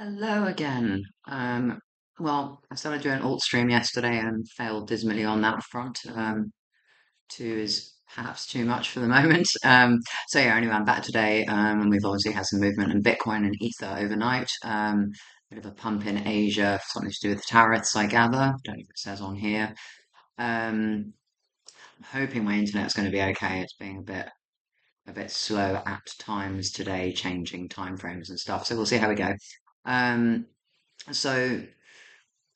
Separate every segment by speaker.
Speaker 1: Hello again. Well, I started doing alt stream yesterday and failed dismally on that front. Two is perhaps too much for the moment. So yeah, anyway, I'm back today, and we've obviously had some movement in Bitcoin and Ether overnight. Bit of a pump in Asia, something to do with the tariffs, I gather. Don't know if it says on here. I'm hoping my internet's going to be okay. It's being a bit slow at times today, changing time frames and stuff. So we'll see how we go. Um, so,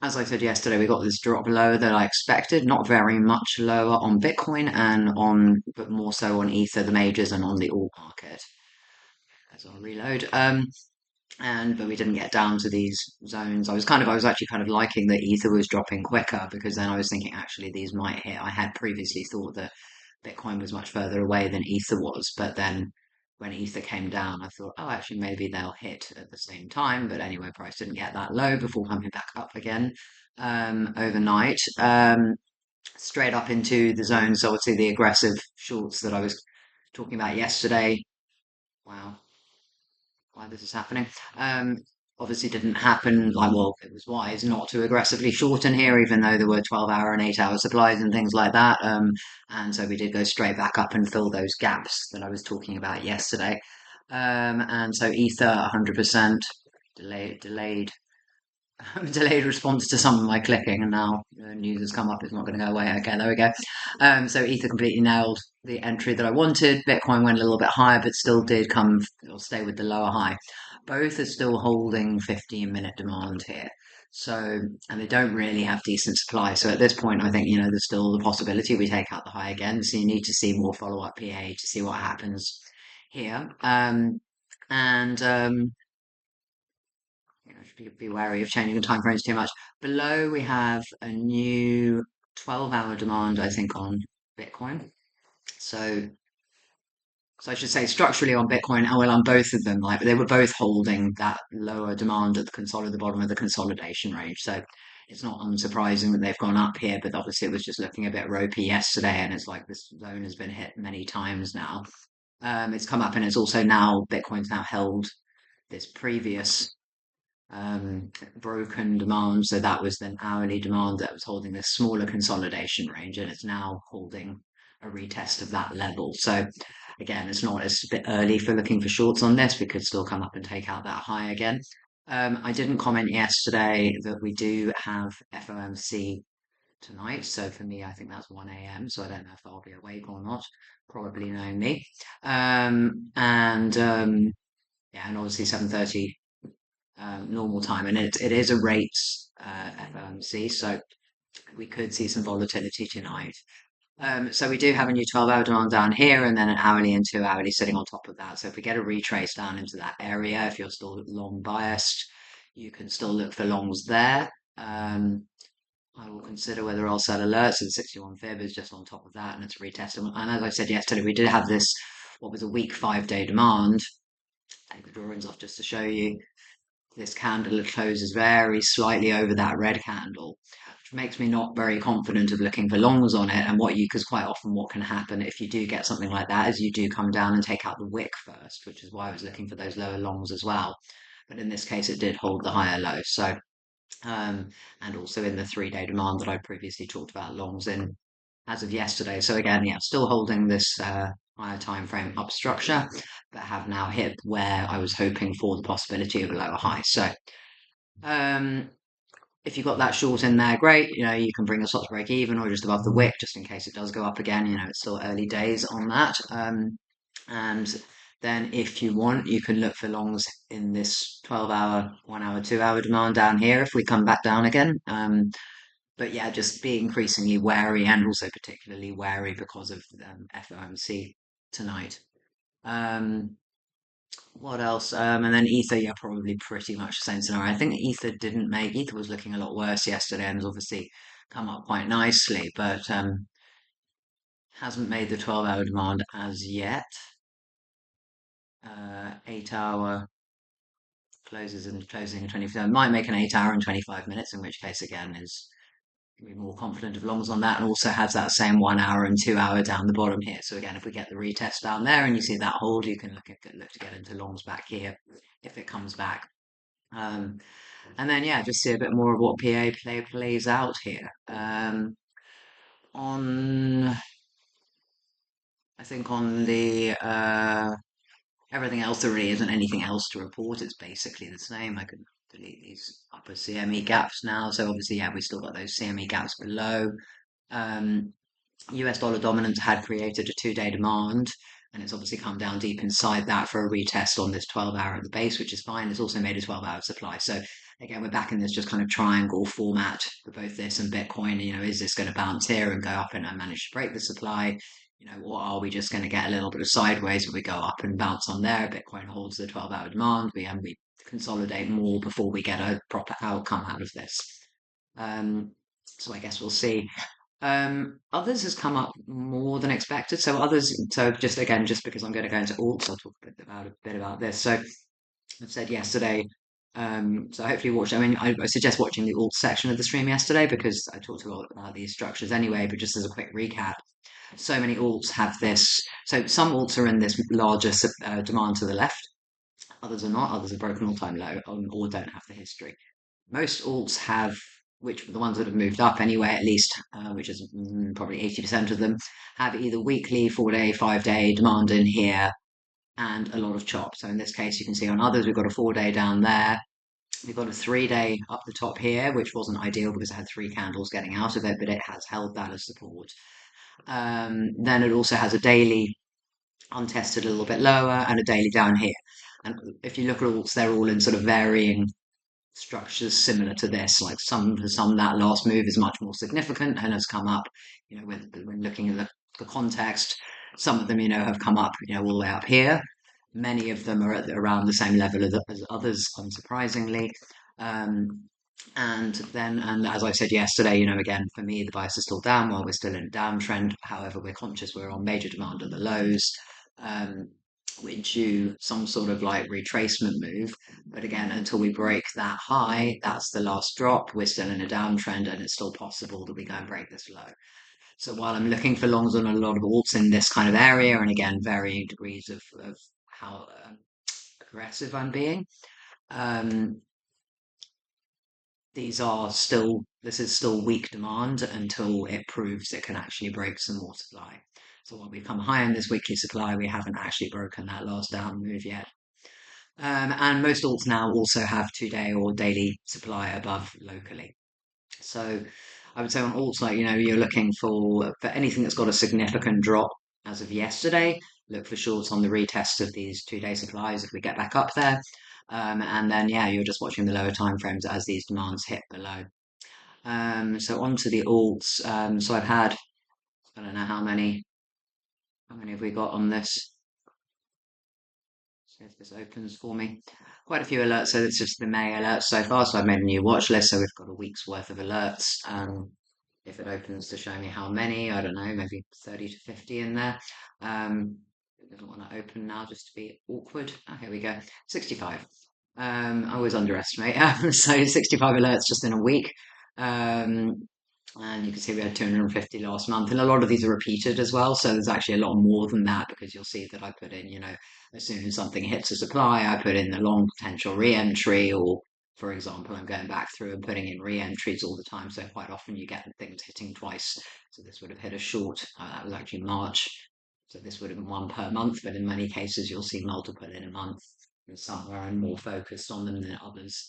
Speaker 1: as I said yesterday, we got this drop lower than I expected, not very much lower on Bitcoin but more so on Ether, the majors, and on the alt market. As I'll reload. But we didn't get down to these zones. I was actually kind of liking that Ether was dropping quicker because then I was thinking actually these might hit. I had previously thought that Bitcoin was much further away than Ether was, but then when Ether came down, I thought, oh, actually, maybe they'll hit at the same time. But anyway, price didn't get that low before pumping back up again overnight, straight up into the zones. So obviously, the aggressive shorts that I was talking about yesterday. Wow, why this is happening. Obviously didn't happen. Like, well, it was wise not to aggressively shorten here, even though there were 12-hour and 8-hour supplies and things like that. And so we did go straight back up and fill those gaps that I was talking about yesterday. And so Ether 100% delayed delayed response to some of my clicking, and now the news has come up. It's not going to go away. Okay, there we go. So Ether completely nailed the entry that I wanted. Bitcoin went a little bit higher, but still did come or stay with the lower high. Both are still holding 15-minute demand here. So, and they don't really have decent supply. So at this point, I think, there's still the possibility we take out the high again. So you need to see more follow-up PA to see what happens here. And should be wary of changing the time frames too much. Below, we have a new 12-hour demand, I think, on Bitcoin. So, so I should say structurally on Bitcoin, well, on both of them, like they were both holding that lower demand at the bottom of the consolidation range. So it's not unsurprising that they've gone up here, but obviously it was just looking a bit ropey yesterday, and it's like this zone has been hit many times now. It's come up, and it's also now Bitcoin's now held this previous broken demand. So that was then hourly demand that was holding this smaller consolidation range, and it's now holding a retest of that level. So again, it's a bit early for looking for shorts on this. We could still come up and take out that high again. I didn't comment yesterday that we do have FOMC tonight. So for me, I think that's 1 a.m. So I don't know if I'll be awake or not. Probably knowing me. Yeah, and obviously 7:30 normal time, and it is a rates FOMC, so we could see some volatility tonight. So we do have a new 12-hour demand down here, and then an hourly and 2 hourly sitting on top of that. So if we get a retrace down into that area, if you're still long biased, you can still look for longs there. I will consider whether I'll sell alerts. So the 61 fib is just on top of that, and it's retested. And as I said yesterday, we did have this, what was a weak 5-day demand. Take the drawings off just to show you. This candle closes very slightly over that red candle, which makes me not very confident of looking for longs on it. And because quite often what can happen if you do get something like that is you do come down and take out the wick first, which is why I was looking for those lower longs as well. But in this case, it did hold the higher low. So, and also in the 3-day demand that I previously talked about longs in as of yesterday. So again, yeah, still holding this higher time frame up structure, but have now hit where I was hoping for the possibility of a lower high. So um, if you've got that short in there, great. You can bring the stop to break even or just above the wick, just in case it does go up again. It's still early days on that. And then if you want, you can look for longs in this 12-hour, 1 hour, 2 hour demand down here if we come back down again. But yeah, just be increasingly wary, and also particularly wary because of FOMC tonight. What else? And then Ether, yeah, probably pretty much the same scenario. I think Ether was looking a lot worse yesterday and has obviously come up quite nicely, but hasn't made the 12-hour demand as yet. 8-hour closing in 25. Might make an 8-hour in 25 minutes, in which case again is be more confident of longs on that, and also has that same 1 hour and 2 hour down the bottom here. So again, if we get the retest down there and you see that hold, you can look to get into longs back here if it comes back. Um, and then, yeah, just see a bit more of what plays out here. On, I think on the everything else, there really isn't anything else to report. It's basically the same. I can delete these upper CME gaps now. So obviously, yeah, we still got those CME gaps below. Um, US dollar dominance had created a 2-day demand, and it's obviously come down deep inside that for a retest on this 12-hour at the base, which is fine. It's also made a 12-hour supply. So again, we're back in this just kind of triangle format for both this and Bitcoin. Is this going to bounce here and go up and manage to break the supply? Or are we just going to get a little bit of sideways where we go up and bounce on there? Bitcoin holds the 12-hour demand. We consolidate more before we get a proper outcome out of this. So I guess we'll see. Others has come up more than expected. So just again, just because I'm going to go into alts, I'll talk a bit about this. So I've said yesterday. So hopefully you watched. I mean, I suggest watching the alt section of the stream yesterday because I talked a lot about these structures anyway. But just as a quick recap, so many alts have this. So some alts are in this larger demand to the left. Others are not. Others are broken all-time low or don't have the history. Most alts have, which the ones that have moved up anyway, at least, which is probably 80% of them, have either weekly, 4-day, 5-day demand in here and a lot of chop. So in this case, you can see on others, we've got a 4-day down there. We've got a 3-day up the top here, which wasn't ideal because it had 3 candles getting out of it, but it has held that as support. Then it also has a daily untested a little bit lower and a daily down here. And if you look at alts, they're all in sort of varying structures similar to this. Like for some that last move is much more significant and has come up. When looking at the context, some of them have come up all the way up here. Many of them are at around the same level as others, unsurprisingly. And as I said yesterday, again, for me, the bias is still down while we're still in a downtrend. However, we're conscious we're on major demand at the lows. We're due some sort of like retracement move. But again, until we break that high, that's the last drop. We're still in a downtrend and it's still possible that we go and break this low. So while I'm looking for longs on a lot of alts in this kind of area, and again, varying degrees of how aggressive I'm being, um, this is still weak demand until it proves it can actually break some more supply. So while we've come high in this weekly supply, we haven't actually broken that last down move yet. And most alts now also have 2-day or daily supply above locally. So I would say on alts, like, you're looking for anything that's got a significant drop as of yesterday, look for shorts on the retest of these 2-day supplies if we get back up there. And then, yeah, you're just watching the lower time frames as these demands hit below. So onto the alts. So I've had, I don't know how many have we got on this? See if this opens for me. Quite a few alerts. So it's just the May alerts so far. So I've made a new watch list. So we've got a week's worth of alerts. If it opens to show me how many, I don't know, maybe 30 to 50 in there. It doesn't want to open now just to be awkward. Oh, here we go. 65. I always underestimate. So 65 alerts just in a week. And you can see we had 250 last month, and a lot of these are repeated as well. So there's actually a lot more than that because you'll see that I put in, as soon as something hits a supply, I put in the long potential re-entry, or for example, I'm going back through and putting in re-entries all the time. So quite often you get things hitting twice. So this would have hit a short. That was actually March. So this would have been one per month, but in many cases you'll see multiple in a month. And some are more focused on them than others.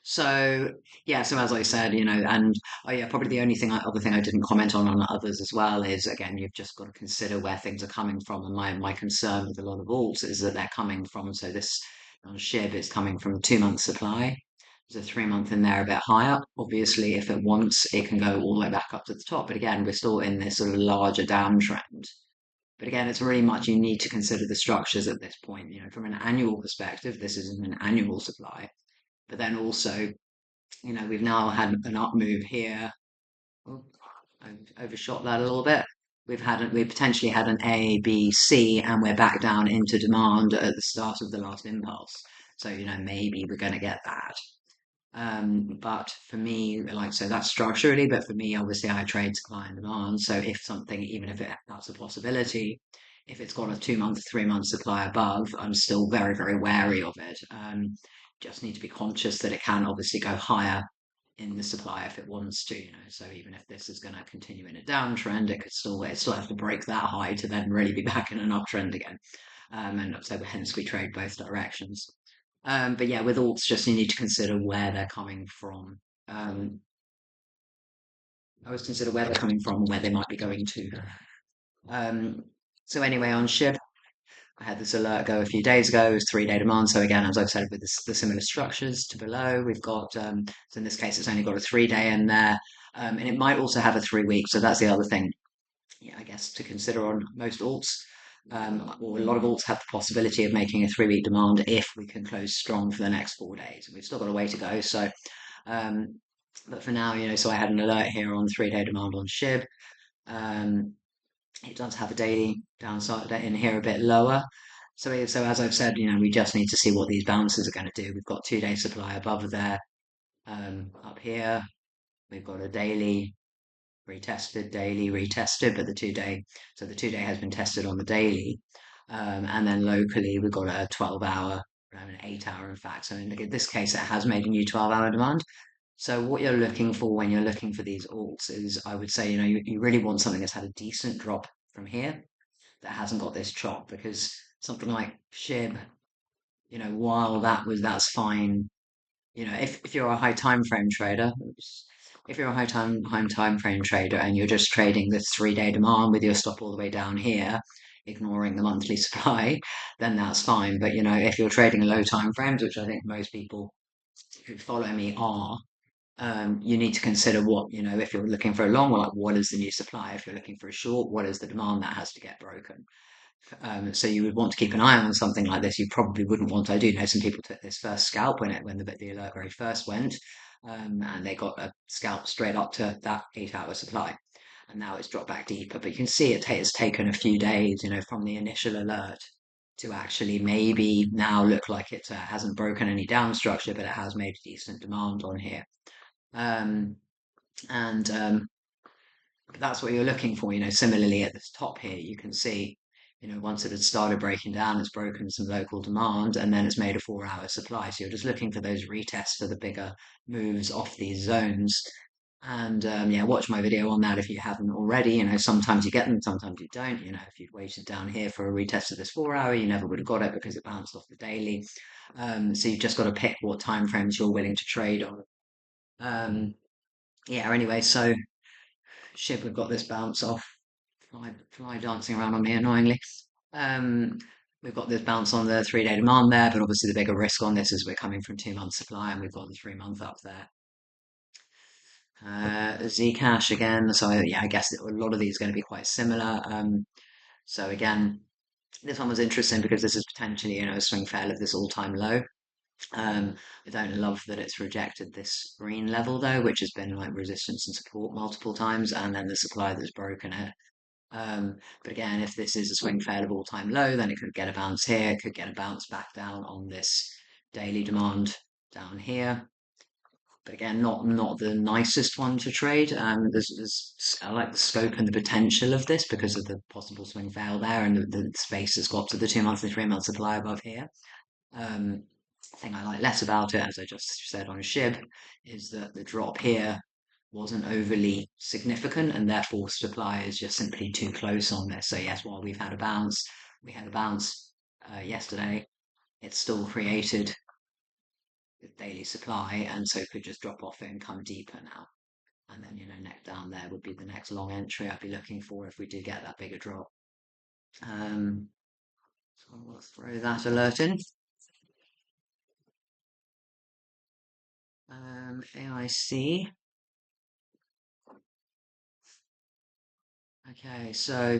Speaker 1: So yeah, so as I said, and oh yeah, probably the only other thing I didn't comment on others as well is again, you've just got to consider where things are coming from. And my concern with a lot of alts is that they're coming from. So this on SHIB is coming from 2 month supply. There's a 3 month in there a bit higher. Obviously, if it wants, it can go all the way back up to the top. But again, we're still in this sort of larger downtrend. But again, it's really much you need to consider the structures at this point. From an annual perspective, this isn't an annual supply. But then also, we've now had an up move here. Oh, I've overshot that a little bit. We potentially had an A, B, C, and we're back down into demand at the start of the last impulse. So, maybe we're going to get that. But for me, so that's structurally, but for me, obviously, I trade supply and demand. So if something, even if that's a possibility, if it's got a 2 month, 3 month supply above, I'm still very, very wary of it. just need to be conscious that it can obviously go higher in the supply if it wants to, so even if this is going to continue in a downtrend, it still have to break that high to then really be back in an uptrend again. And so hence we trade both directions. But yeah, with alts, just you need to consider where they're coming from. I always consider where they're coming from and where they might be going to. So anyway, on SHIB, I had this alert go a few days ago. It was 3-day demand. So again, as I've said, with the similar structures to below, we've got, so in this case, it's only got a 3-day in there. And it might also have a 3-week. So that's the other thing, yeah, I guess, to consider on most alts. Or a lot of alts have the possibility of making a 3-week demand if we can close strong for the next 4 days. We've still got a way to go. So, but for now, so I had an alert here on 3-day demand on SHIB. It does have a daily downside in here a bit lower. So as I've said, we just need to see what these bounces are going to do. We've got 2-day supply above there, up here. We've got a daily retested, but the 2-day has been tested on the daily. And then locally, we've got a 12-hour, an 8-hour, in fact. So in this case, it has made a new 12-hour demand. So what you're looking for when you're looking for these alts is, I would say, you really want something that's had a decent drop from here that hasn't got this chop, because something like SHIB, while that's fine. If you're a high time frame trader, if you're a high time frame trader and you're just trading this 3-day demand with your stop all the way down here, ignoring the monthly supply, then that's fine. But if you're trading low time frames, which I think most people who follow me are, you need to consider what, if you're looking for a long, like what is the new supply? If you're looking for a short, what is the demand that has to get broken? So you would want to keep an eye on something like this. You probably wouldn't want. I do know some people took this first scalp when the alert very first went, and they got a scalp straight up to that 8-hour supply, and now it's dropped back deeper. But you can see it's taken a few days, from the initial alert to actually maybe now look like it hasn't broken any down structure, but it has made a decent demand on here. And that's what you're looking for. Similarly at this top here, you can see, once it had started breaking down, it's broken some local demand, and then it's made a 4-hour supply. So you're just looking for those retests for the bigger moves off these zones. And yeah, watch my video on that if you haven't already. Sometimes you get them, sometimes you don't. If you'd waited down here for a retest of this 4-hour, you never would have got it because it bounced off the daily. So you've just got to pick what time frames you're willing to trade on. Yeah, anyway, so SHIB, we've got this bounce off. Fly dancing around on me annoyingly. We've got this bounce on the 3-day demand there, but obviously the bigger risk on this is we're coming from 2 months supply and we've got the 3-month up there. Zcash again. So yeah, I guess a lot of these are going to be quite similar. So again, this one was interesting because this is potentially, a swing fail of this all-time low. I don't love that it's rejected this green level though, which has been like resistance and support multiple times, and then the supply that's broken it. But again, if this is a swing fail of all-time low, then it could get a bounce here, it could get a bounce back down on this daily demand down here. But again, not the nicest one to trade. I like the scope and the potential of this because of the possible swing fail there, and the space has got to the 2-month and 3-month supply above here. Thing I like less about it, as I just said on SHIB, is that the drop here wasn't overly significant, and therefore supply is just simply too close on this. So yes, while we had a bounce yesterday, it's still created with daily supply, and so could just drop off it and come deeper now. And then, neck down there would be the next long entry I'd be looking for if we did get that bigger drop. So we'll throw that alert in. AIC. Okay, so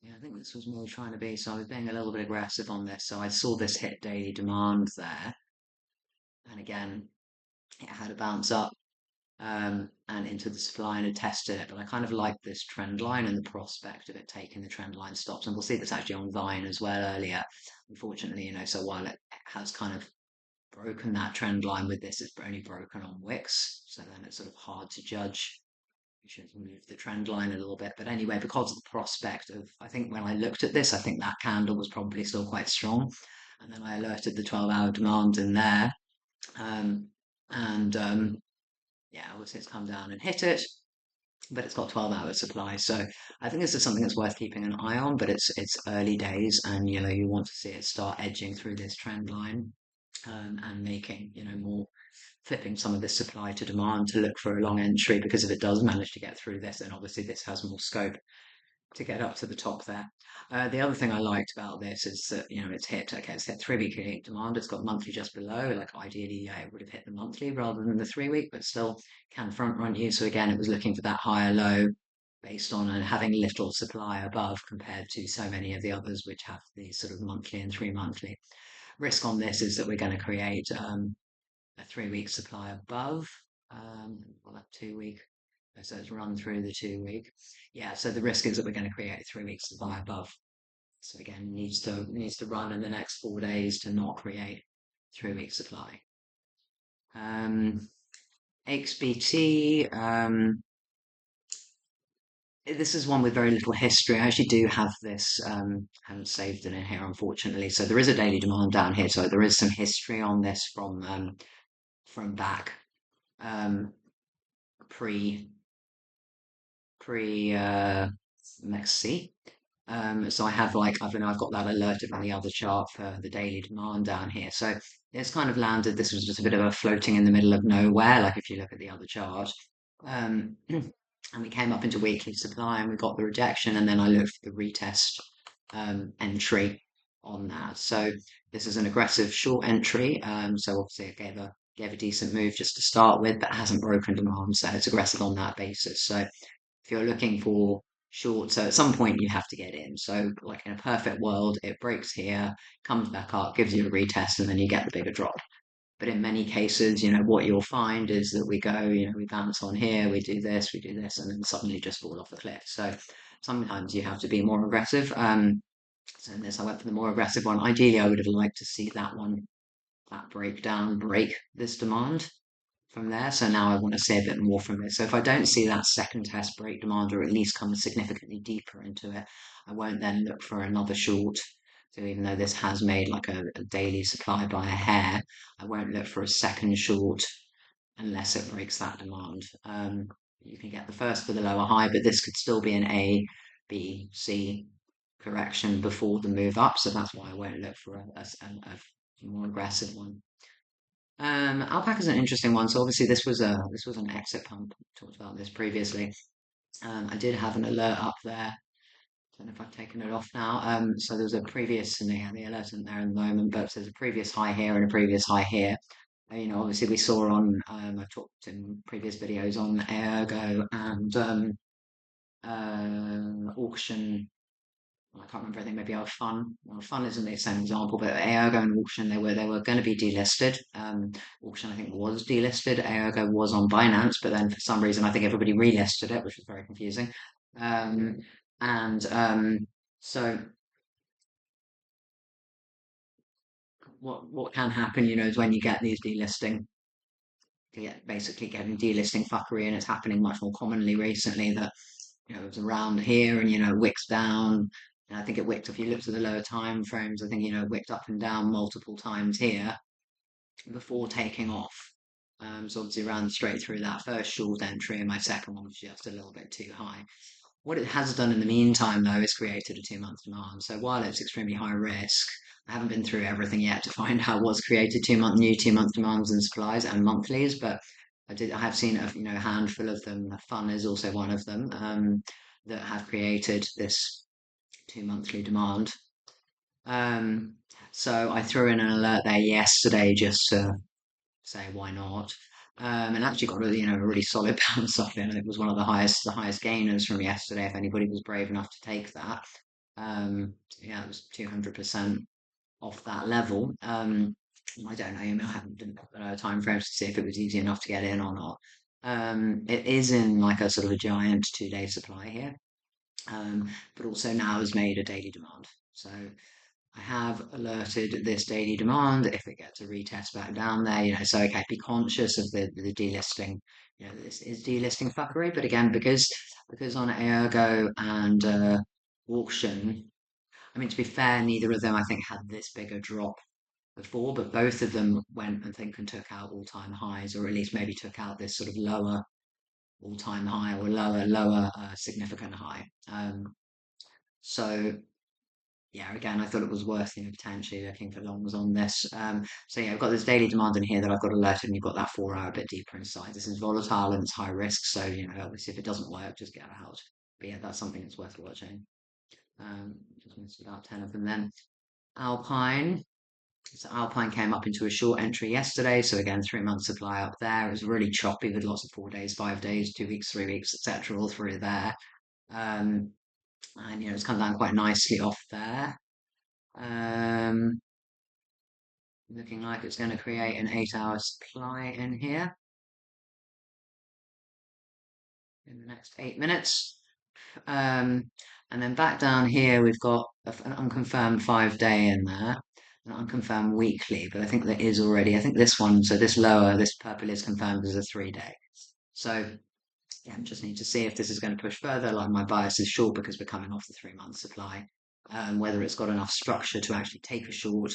Speaker 1: yeah, I think this was more trying to be, so I was being a little bit aggressive on this. So I saw this hit daily demand there. And again, it had a bounce up and into the supply and had tested it. But I kind of like this trend line and the prospect of it taking the trend line stops. And we'll see this actually on Vine as well earlier. Unfortunately, so while it has kind of broken that trend line with this, it's only broken on wicks. So then it's sort of hard to judge. We should move the trend line a little bit. But anyway, because of the prospect of, I think when I looked at this, I think that candle was probably still quite strong. and then I alerted the 12-hour demand in there. Um, and yeah, obviously it's come down and hit it, but it's got 12-hour supply. So I think this is something that's worth keeping an eye on, but it's early days, and you want to see it start edging through this trend line, and making more, flipping some of this supply to demand to look for a long entry, because if it does manage to get through this, then obviously this has more scope to get up to the top there. The other thing I liked about this is that it's hit 3 weekly demand. It's got monthly just below. Like ideally, yeah, it would have hit the monthly rather than the 3 week, but still can front run you. So again, it was looking for that higher low based on having little supply above compared to so many of the others which have these sort of monthly and 3 monthly. Risk on this is that we're going to create a 3 week supply above, well, that 2 week. So it's run through the 2 week. Yeah, so the risk is that we're going to create a 3 week supply above. So again, needs to run in the next 4 days to not create 3 week supply. AIXBT, this is one with very little history. I actually do have this, haven't saved it in here, unfortunately. So there is a daily demand down here. So there is some history on this from back, pre Mexi. So I have I've got that alerted on the other chart for the daily demand down here. So it's kind of landed. This was just a bit of a floating in the middle of nowhere. Like if you look at the other chart, and we came up into weekly supply and we got the rejection, and then I looked for the retest entry on that. So this is an aggressive short entry. So obviously it gave a decent move just to start with, but hasn't broken demand, so it's aggressive on that basis. So if you're looking for short, so at some point you have to get in. So like in a perfect world, it breaks here, comes back up, gives you a retest, and then you get the bigger drop. But in many cases, what you'll find is that we go, we bounce on here, we do this, and then suddenly just fall off the cliff. So sometimes you have to be more aggressive. So in this, I went for the more aggressive one. Ideally, I would have liked to see that breakdown break this demand from there. So now I want to see a bit more from this. So if I don't see that second test break demand, or at least come significantly deeper into it, I won't then look for another short. So even though this has made like a daily supply by a hair, I won't look for a second short unless it breaks that demand. You can get the first for the lower high, but this could still be an A, B, C correction before the move up. So that's why I won't look for a more aggressive one. ALPACA is an interesting one. So obviously this was an exit pump. Talked about this previously. I did have an alert up there. Don't know if I've taken it off now. So there's a previous, and the alert isn't there in the moment, but there's a previous high here and a previous high here. Obviously we saw on, I talked in previous videos on AIRGO and auction. I can't remember. I think maybe our fun. Well, fun isn't the same example, but AIRGO and auction, they were going to be delisted. Auction, I think, was delisted. AIRGO was on Binance, but then for some reason I think everybody relisted it, which was very confusing. Um, and so what can happen, is when you get these delisting, you get basically getting delisting fuckery, and it's happening much more commonly recently that it was around here, and it wicks down. And I think it wicked, if you look at the lower time frames, I think it wicked up and down multiple times here before taking off. So obviously ran straight through that first short entry, and my second one was just a little bit too high. What it has done in the meantime, though, is created a 2 month demand. So while it's extremely high risk, I haven't been through everything yet to find out what's created new 2 month demands and supplies and monthlies, but I have seen a handful of them. Fun is also one of them, that have created this 2 monthly demand. So I threw in an alert there yesterday just to say why not. And actually got a really solid bounce off it. And it was one of the highest gainers from yesterday. If anybody was brave enough to take that, yeah, it was 200% off that level. I don't know. I haven't done time frames to see if it was easy enough to get in or not. It is in like a sort of a giant 2 day supply here, but also now has made a daily demand. So I have alerted this daily demand if it gets a retest back down there, so okay, be conscious of the delisting. This is delisting fuckery, but again, because on AIRGO and auction, I mean, to be fair, neither of them I think had this bigger drop before, but both of them went, I think, and took out all-time highs, or at least maybe took out this sort of lower all-time high or lower significant high. So yeah, again, I thought it was worth, potentially looking for longs on this. So yeah, I've got this daily demand in here that I've got alerted, and you've got that 4 hour a bit deeper inside. This is volatile and it's high risk, so obviously if it doesn't work, just get out. But yeah, that's something that's worth watching. Just missed about 10 of them then. Alpine. So Alpine came up into a short entry yesterday. So again, 3 month supply up there. It was really choppy with lots of 4 days, 5 days, 2 weeks, 3 weeks, etc. all through there. Um, and it's come down quite nicely off there. Looking like it's going to create an 8 hour supply in here in the next 8 minutes. And then back down here, we've got an unconfirmed 5 day in there, an unconfirmed weekly, but I think there is already, I think this one, so this lower, this purple is confirmed as a 3 day. So yeah, I just need to see if this is going to push further. Like my bias is short because we're coming off the 3 month supply. Whether it's got enough structure to actually take a short,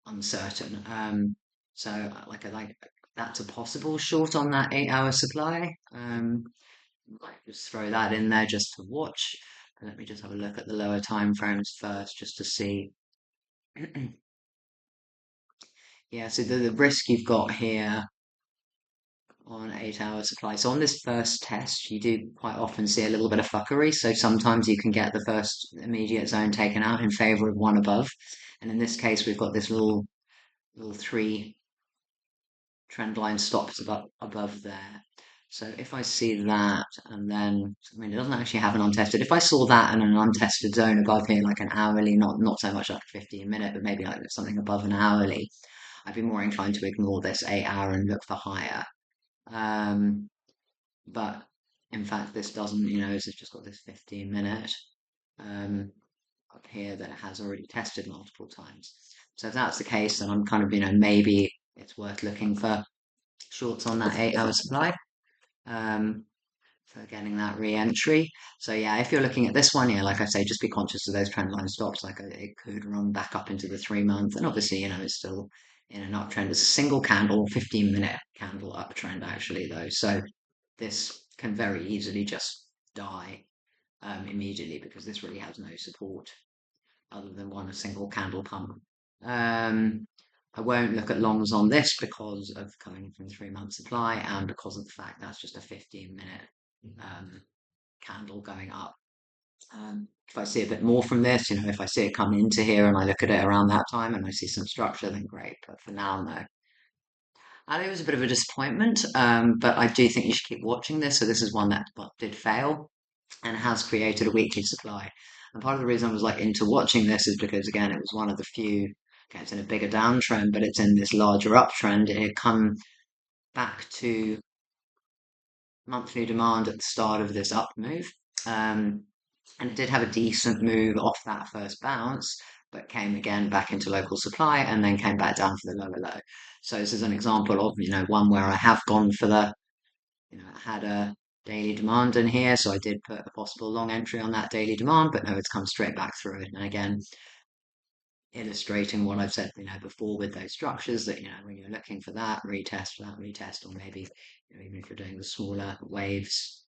Speaker 1: uncertain. So like I like that's a possible short on that 8 hour supply. Like just throw that in there just to watch. Let me just have a look at the lower time frames first, just to see. Yeah, so the risk you've got here on 8 hour supply. So on this first test, you do quite often see a little bit of fuckery. So sometimes you can get the first immediate zone taken out in favor of one above. And in this case, we've got this little 3 trend line stops above there. So if I see that, and then I mean it doesn't actually have an untested. If I saw that and an untested zone above here, like an hourly, not so much like a 15 minute, but maybe like something above an hourly, I'd be more inclined to ignore this 8 hour and look for higher. But in fact, this doesn't. It's just got this 15 minute up here that it has already tested multiple times. So if that's the case, then I'm kind of maybe it's worth looking for shorts on that 8 hour supply. For getting that re-entry. So yeah, if you're looking at this one, yeah, like I say, just be conscious of those trend line stops. Like it could run back up into the 3 month, and obviously, it's still in an uptrend. It's a single candle, 15-minute candle uptrend actually, though. So this can very easily just die immediately because this really has no support other than a single candle pump. I won't look at longs on this because of coming from 3 month supply and because of the fact that's just a 15-minute candle going up. If I see a bit more from this, if I see it come into here and I look at it around that time and I see some structure, then great. But for now, no. And it was a bit of a disappointment, but I do think you should keep watching this. So this is one that did fail and has created a weekly supply. And part of the reason I was into watching this is because again, it was one of the few. Okay, it's in a bigger downtrend, but it's in this larger uptrend. It had come back to monthly demand at the start of this up move. And it did have a decent move off that first bounce, but came again back into local supply and then came back down for the lower low. So this is an example of, one where I have gone for I had a daily demand in here, so I did put a possible long entry on that daily demand, but no, it's come straight back through it. And again, illustrating what I've said, before with those structures that, when you're looking for that retest, or maybe, even if you're doing the smaller waves,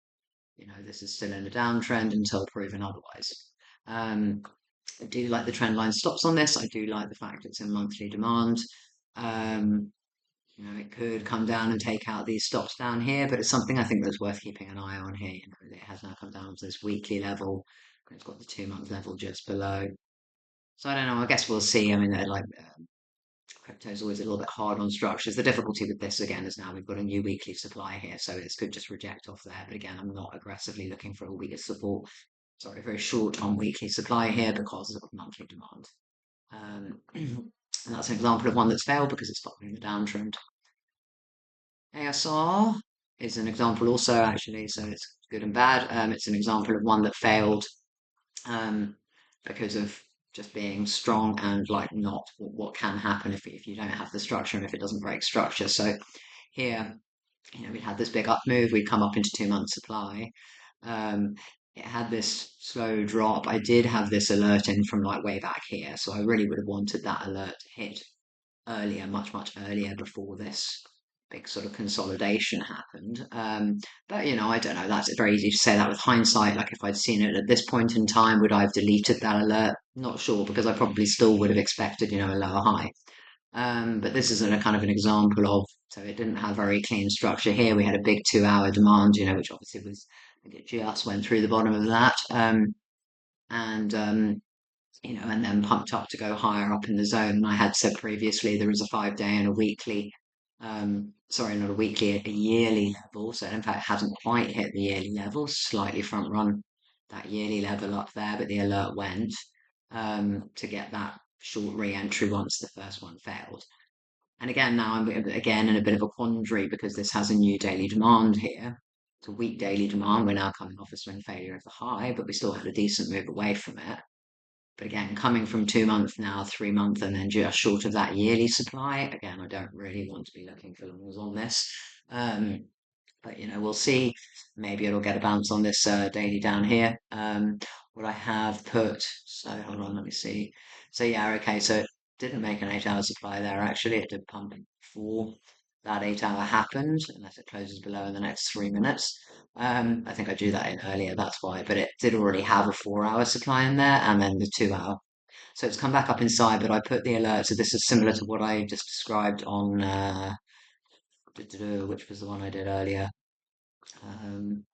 Speaker 1: this is still in a downtrend until proven otherwise. I do like the trend line stops on this. I do like the fact it's in monthly demand. It could come down and take out these stops down here, but it's something I think that's worth keeping an eye on here. It has now come down to this weekly level. It's got the 2 month level just below. So I don't know. I guess we'll see. I mean, crypto is always a little bit hard on structures. The difficulty with this again is now we've got a new weekly supply here, so this could just reject off there. But again, I'm not aggressively looking for a weaker support. Sorry, very short on weekly supply here because of monthly demand. And that's an example of one that's failed because it's following the downtrend. ASR is an example also actually, so it's good and bad. It's an example of one that failed because of just being strong and not what can happen if you don't have the structure and if it doesn't break structure. So here, we had this big up move, we'd come up into 2 month supply. It had this slow drop. I did have this alert in from way back here, so I really would have wanted that alert to hit earlier, much earlier before this big sort of consolidation happened. But I don't know. That's very easy to say that with hindsight. Like if I'd seen it at this point in time, would I have deleted that alert? Not sure because I probably still would have expected, a lower high. But this is a kind of an example of, so it didn't have very clean structure here. We had a big 2 hour demand, which obviously was, I think it just went through the bottom of that. And and then pumped up to go higher up in the zone. And I had said previously there is a 5 day and a weekly, sorry, not a weekly, a yearly level. So in fact, it hasn't quite hit the yearly level, slightly front run that yearly level up there, but the alert went to get that short re-entry once the first one failed. And again, now I'm again in a bit of a quandary because this has a new daily demand here. It's a weak daily demand. We're now coming off a swing failure of the high, but we still had a decent move away from it. But again, coming from 2 months now, 3 months, and then just short of that yearly supply, again, I don't really want to be looking for longs on this. But we'll see. Maybe it'll get a bounce on this daily down here. What I have put, so hold on, let me see. So yeah, okay, so it didn't make an 8 hour supply there. Actually, it did pump before that 8 hour happened, unless it closes below in the next 3 minutes. I think I drew that in earlier, that's why. But it did already have a 4 hour supply in there, and then the 2 hour. So it's come back up inside, but I put the alert. So this is similar to what I just described on, which was the one I did earlier. It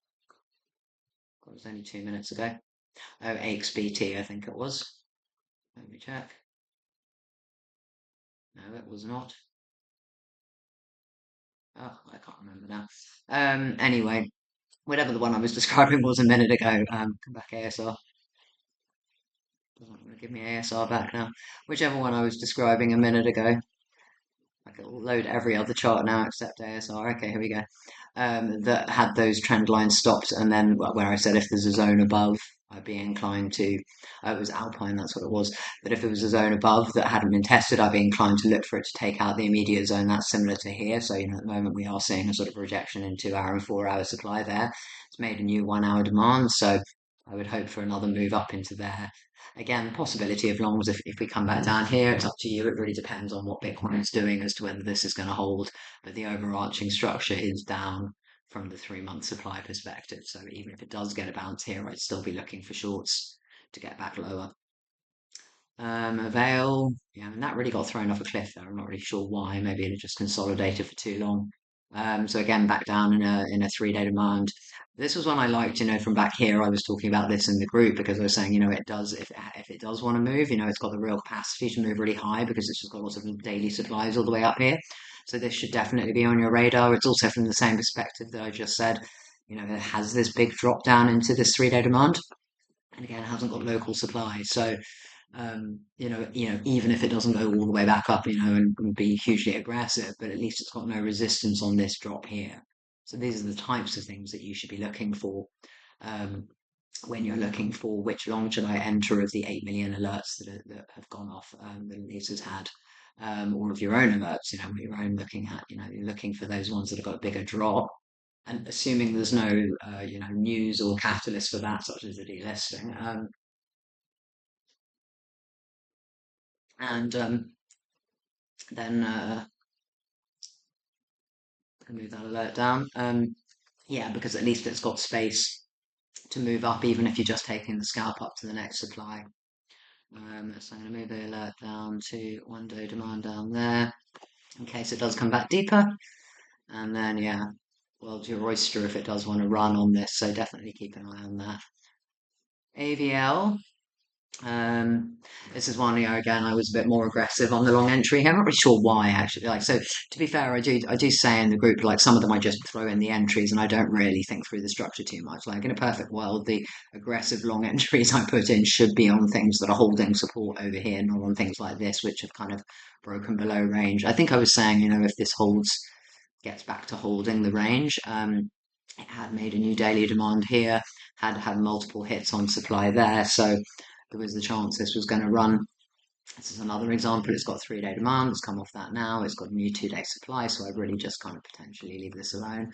Speaker 1: was only 2 minutes ago. Oh, AIXBT, I think it was. Let me check. No, it was not. Oh, I can't remember now. Anyway, whatever the one I was describing was a minute ago. Come back ASR. Doesn't want to give me ASR back now. Whichever one I was describing a minute ago. I can load every other chart now except ASR. Okay, here we go. That had those trend lines stopped, and then where I said if there's a zone above, I'd be inclined to. It was Alpine, that's what it was. But if it was a zone above that hadn't been tested, I'd be inclined to look for it to take out the immediate zone. That's similar to here. So at the moment we are seeing a sort of rejection in 2 hour and 4 hour supply there. It's made a new 1 hour demand, so I would hope for another move up into there. Again, possibility of longs if we come back down here, it's up to you. It really depends on what Bitcoin is doing as to whether this is going to hold. But the overarching structure is down from the 3 month supply perspective. So even if it does get a bounce here, I'd still be looking for shorts to get back lower. AVAIL, yeah, I mean, that really got thrown off a cliff there. I'm not really sure why. Maybe it just consolidated for too long. So again, back down in a 3 day demand. This was one I liked, from back here. I was talking about this in the group because I was saying, it does if it does want to move, it's got the real capacity to move really high because it's just got lots of daily supplies all the way up here. So this should definitely be on your radar. It's also from the same perspective that I just said. It has this big drop down into this 3 day demand, and again, it hasn't got local supply. So even if it doesn't go all the way back up, and be hugely aggressive, but at least it's got no resistance on this drop here. So these are the types of things that you should be looking for when you're looking for which long should I enter of the 8 million alerts that have gone off that Lisa's had, or of your own alerts, what your own looking at, you're looking for those ones that have got a bigger drop. And assuming there's no, news or catalyst for that, such as a delisting, and then move that alert down. Yeah, because at least it's got space to move up, even if you're just taking the scalp up to the next supply. So I'm going to move the alert down to 1 day demand down there, in case it does come back deeper. And then, yeah, well, to your oyster if it does want to run on this, so definitely keep an eye on that. AVL. This is one, again, I was a bit more aggressive on the long entry here. I'm not really sure why, actually. So to be fair, I do say in the group, like some of them I just throw in the entries and I don't really think through the structure too much. Like in a perfect world, the aggressive long entries I put in should be on things that are holding support over here, not on things like this, which have kind of broken below range. I think I was saying, if this gets back to holding the range, it had made a new daily demand here, had multiple hits on supply there, so there was the chance this was going to run. This is another example. It's got 3 day demand. It's come off that now. It's got a new 2 day supply. So I really just kind of potentially leave this alone.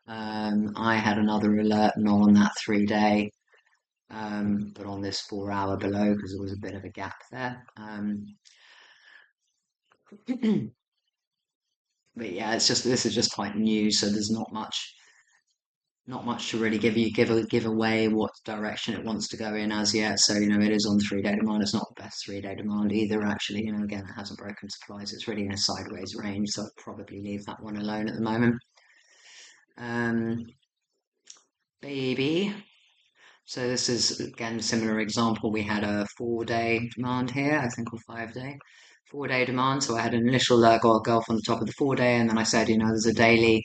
Speaker 1: I had another alert not on that 3 day, but on this 4 hour below because there was a bit of a gap there. But yeah, this is just quite new, so there's not much to really give away what direction it wants to go in as yet. So it is on 3-day demand. It's not the best 3-day demand either. Actually, again, it hasn't broken supplies. It's really in a sideways range, so I'd probably leave that one alone at the moment. Baby. So this is again a similar example. We had a 4-day demand here, I think, or 5-day. 4-day demand. So I had an initial gulf on the top of the 4-day, and then I said, there's a daily,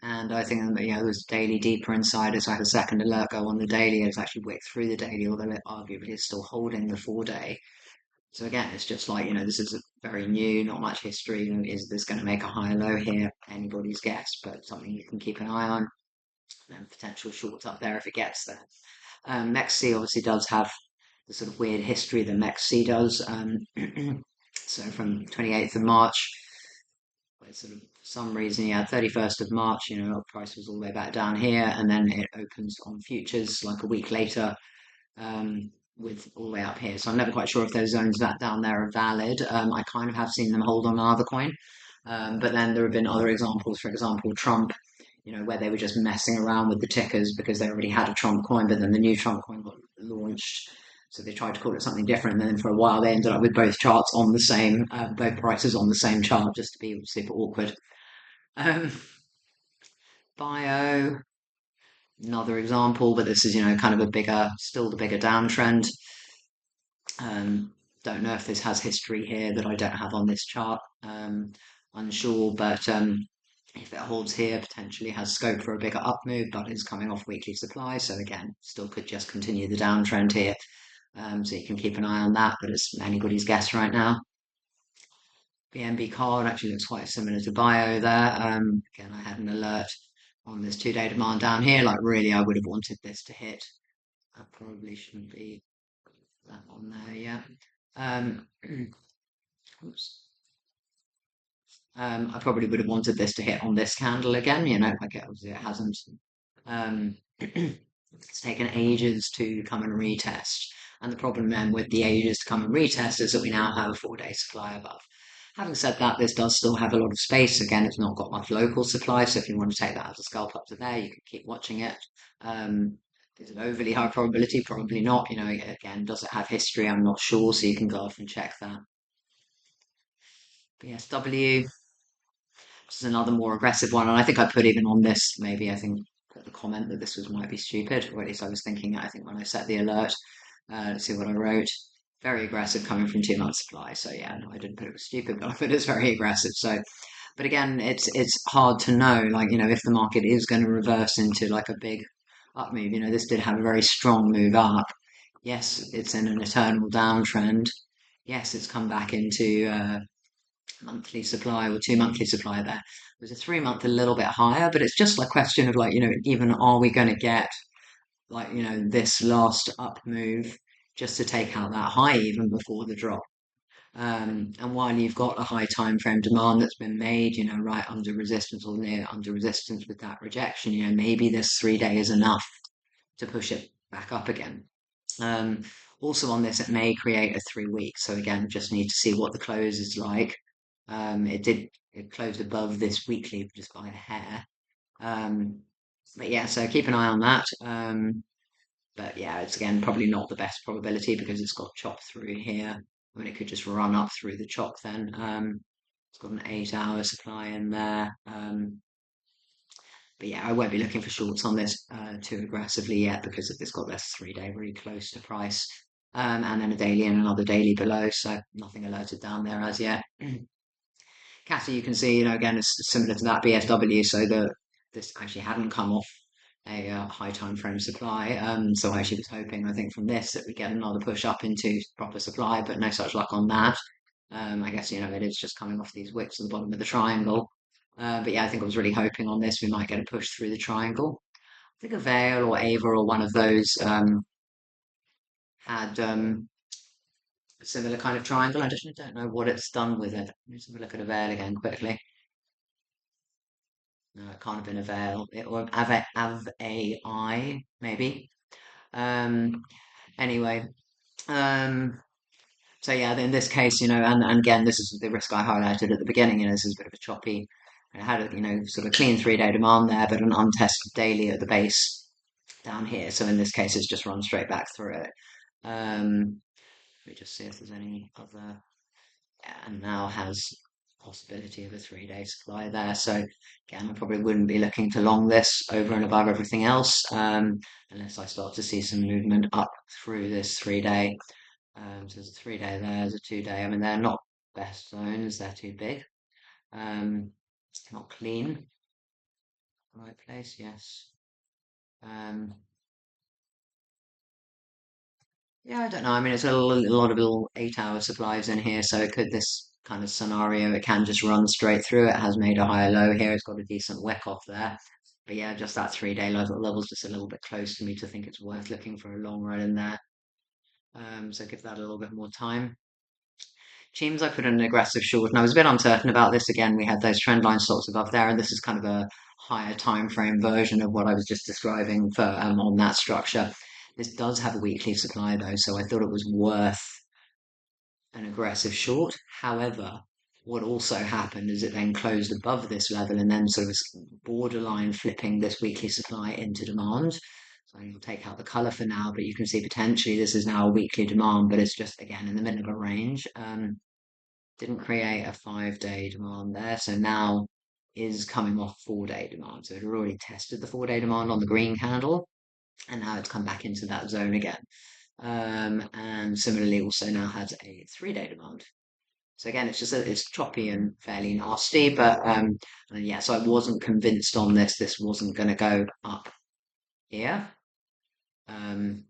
Speaker 1: and I think there was daily deeper inside it. So I had a second alert go on the daily. It's actually wicked through the daily, although it arguably is still holding the 4-day. So again, it's just like this is very new, not much history. Is this going to make a high low here? Anybody's guess, but something you can keep an eye on. And potential shorts up there if it gets there. MEXC obviously does have the sort of weird history that MEXC does. So from 28th of March, sort of for some reason, 31st of March, price was all the way back down here, and then it opens on futures like a week later, with all the way up here. So I'm never quite sure if those zones that down there are valid. I kind of have seen them hold on another coin. But then there have been other examples, for example, Trump, where they were just messing around with the tickers because they already had a Trump coin, but then the new Trump coin got launched. So they tried to call it something different. And then for a while, they ended up with both charts on the same, both prices on the same chart, just to be super awkward. Bio, another example, but this is, kind of still the bigger downtrend. Don't know if this has history here that I don't have on this chart. Unsure, but if it holds here, potentially has scope for a bigger up move, but is coming off weekly supply. So again, still could just continue the downtrend here. So you can keep an eye on that, but it's anybody's guess right now. BNBCARD actually looks quite similar to Bio there. Again, I had an alert on this 2-day demand down here. Like really, I would have wanted this to hit. I probably shouldn't be that on there yet. Oops. I probably would have wanted this to hit on this candle again, like obviously it hasn't. It's taken ages to come and retest. And the problem then with the ages to come and retest is that we now have a 4-day supply above. Having said that, this does still have a lot of space. Again, it's not got much local supply, so if you want to take that as a scalp up to there, you can keep watching it. Is it overly high probability? Probably not. Again, does it have history? I'm not sure, so you can go off and check that. BSW, this is another more aggressive one, and I think I put even on this, maybe I think put the comment that this might be stupid, or at least I was thinking I think when I set the alert. Let's see what I wrote. Very aggressive coming from 2 months supply. So yeah, no, I didn't put it was stupid, but I put it's very aggressive. So, but again, it's hard to know, like if the market is going to reverse into like a big up move. This did have a very strong move up. Yes, it's in an eternal downtrend. Yes, it's come back into monthly supply or 2 monthly supply there. It was a 3-month a little bit higher, but it's just a question of like, even are we going to get like, this last up move just to take out that high even before the drop? And while you've got a high time frame demand that's been made, right under resistance or near under resistance with that rejection, maybe this 3-day is enough to push it back up again. Also on this, it may create a 3-week. So again, just need to see what the close is like. It closed above this weekly just by a hair. But yeah, so keep an eye on that. But yeah, it's again probably not the best probability because it's got chopped through here. I mean, it could just run up through the chop then. It's got an 8-hour supply in there. But yeah, I won't be looking for shorts on this too aggressively yet because it's got this 3-day really close to price. And then a daily and another daily below, so nothing alerted down there as yet. CATI, you can see, again, it's similar to that BSW, so this actually hadn't come off a high time frame supply. So I actually was hoping, I think, from this that we get another push up into proper supply, but no such luck on that. I guess, it is just coming off these wicks at the bottom of the triangle. But yeah, I think I was really hoping on this we might get a push through the triangle. I think AVAIL or AVA or one of those had a similar kind of triangle. I just don't know what it's done with it. Let's have a look at AVAIL again quickly. No, it can't have been AVAIL. Or AVAI, maybe. Anyway, So yeah, in this case, and again, this is the risk I highlighted at the beginning. This is a bit of a choppy. It had a sort of clean 3 day demand there, but an untested daily at the base down here. So in this case, it's just run straight back through it. Let me just see if there's any other. Yeah, and now has possibility of a 3 day supply there. So again, I probably wouldn't be looking to long this over and above everything else, unless I start to see some movement up through this 3 day. So there's a 3 day there, there's a 2 day. I mean, they're not best zones, they're too big. Not clean. Right place, yes. Um, yeah, I don't know. I mean, it's a lot of little 8 hour supplies in here, so it could this kind of scenario, it can just run straight through. It has made a higher low here. It's got a decent wick off there. But yeah, just that 3 day level's just a little bit close to me to think it's worth looking for a long run in there. So give that a little bit more time. CHEEMS, I put in an aggressive short, and I was a bit uncertain about this. Again, we had those trend line stocks above there, and this is kind of a higher time frame version of what I was just describing for on that structure. This does have a weekly supply though, so I thought it was worth an aggressive short. However, what also happened is it then closed above this level and then sort of borderline flipping this weekly supply into demand. So I'll take out the color for now, but you can see potentially this is now a weekly demand, but it's just again in the middle of a range. Didn't create a 5 day demand there, so now is coming off 4 day demand. So it had already tested the 4 day demand on the green candle, and now it's come back into that zone again. And similarly also now has a 3 day demand. So again, it's just it's choppy and fairly nasty, but yeah, so I wasn't convinced on this. This wasn't going to go up here. Um,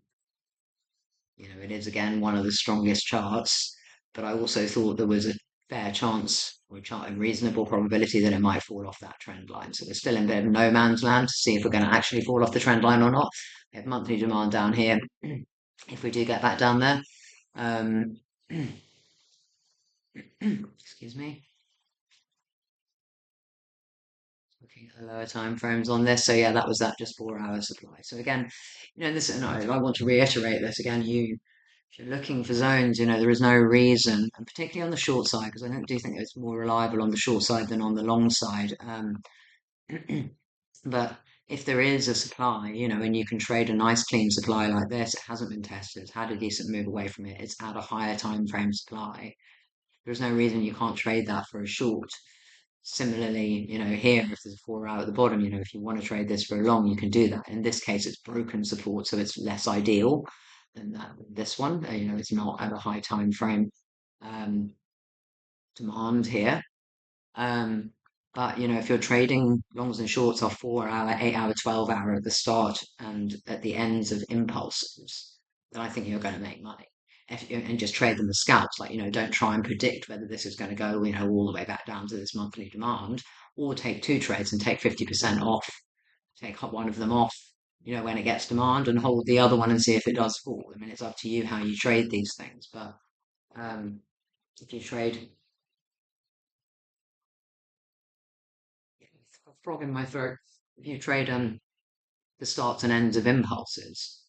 Speaker 1: it is again one of the strongest charts, but I also thought there was a fair chance or a reasonable probability that it might fall off that trend line. So we're still in a bit of no man's land to see if we're going to actually fall off the trend line or not. We have monthly demand down here. If we do get back down there, um, excuse me. Looking at the lower time frames on this. So yeah, that was that just 4 hour supply. So again, this, and I want to reiterate this again, if you're looking for zones, there is no reason, and particularly on the short side, because do think it's more reliable on the short side than on the long side. But if there is a supply, and you can trade a nice clean supply like this, it hasn't been tested, it's had a decent move away from it, it's at a higher time frame supply. There's no reason you can't trade that for a short. Similarly, here, if there's a 4 hour at the bottom, if you want to trade this for a long, you can do that. In this case, it's broken support, so it's less ideal than this one. It's not at a high time frame demand here. But if you're trading longs and shorts off 4 hour, 8 hour, 12 hour at the start and at the ends of impulses, then I think you're going to make money. And just trade them as scalps, don't try and predict whether this is going to go, all the way back down to this monthly demand, or take two trades and take 50% off, take one of them off, when it gets demand, and hold the other one and see if it does fall. I mean, it's up to you how you trade these things, but if you trade frog in my throat. If you trade the starts and ends of impulses,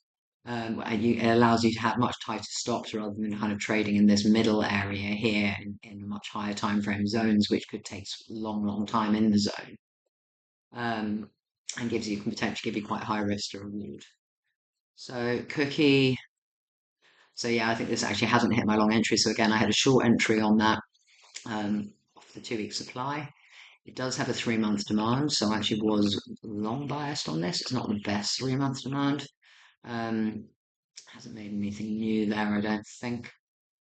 Speaker 1: it allows you to have much tighter stops rather than kind of trading in this middle area here in much higher time frame zones, which could take long time in the zone, and can potentially give you quite high risk to reward. So cookie. So yeah, I think this actually hasn't hit my long entry. So again, I had a short entry on that off the 2 week supply. It does have a 3 month demand, so I actually was long biased on this. It's not the best 3 month demand. Hasn't made anything new there, I don't think.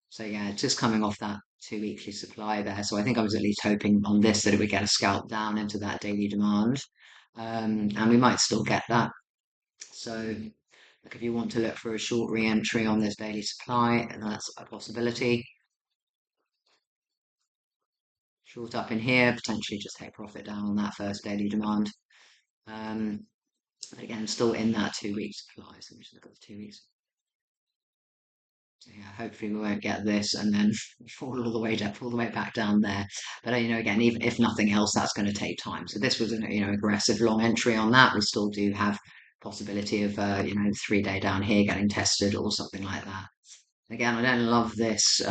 Speaker 1: So yeah, it's just coming off that 2 weekly supply there. So I think I was at least hoping on this that it would get a scalp down into that daily demand. And we might still get that. So if you want to look for a short re-entry on this daily supply, that's a possibility. Short up in here, potentially just take profit down on that first daily demand. Again, still in that 2 week supply. So we just look at the 2 weeks. So yeah, hopefully we won't get this and then fall all the way back down there. But again, even if nothing else, that's going to take time. So this was an aggressive long entry on that. We still do have possibility of 3 day down here getting tested or something like that. Again, I don't love this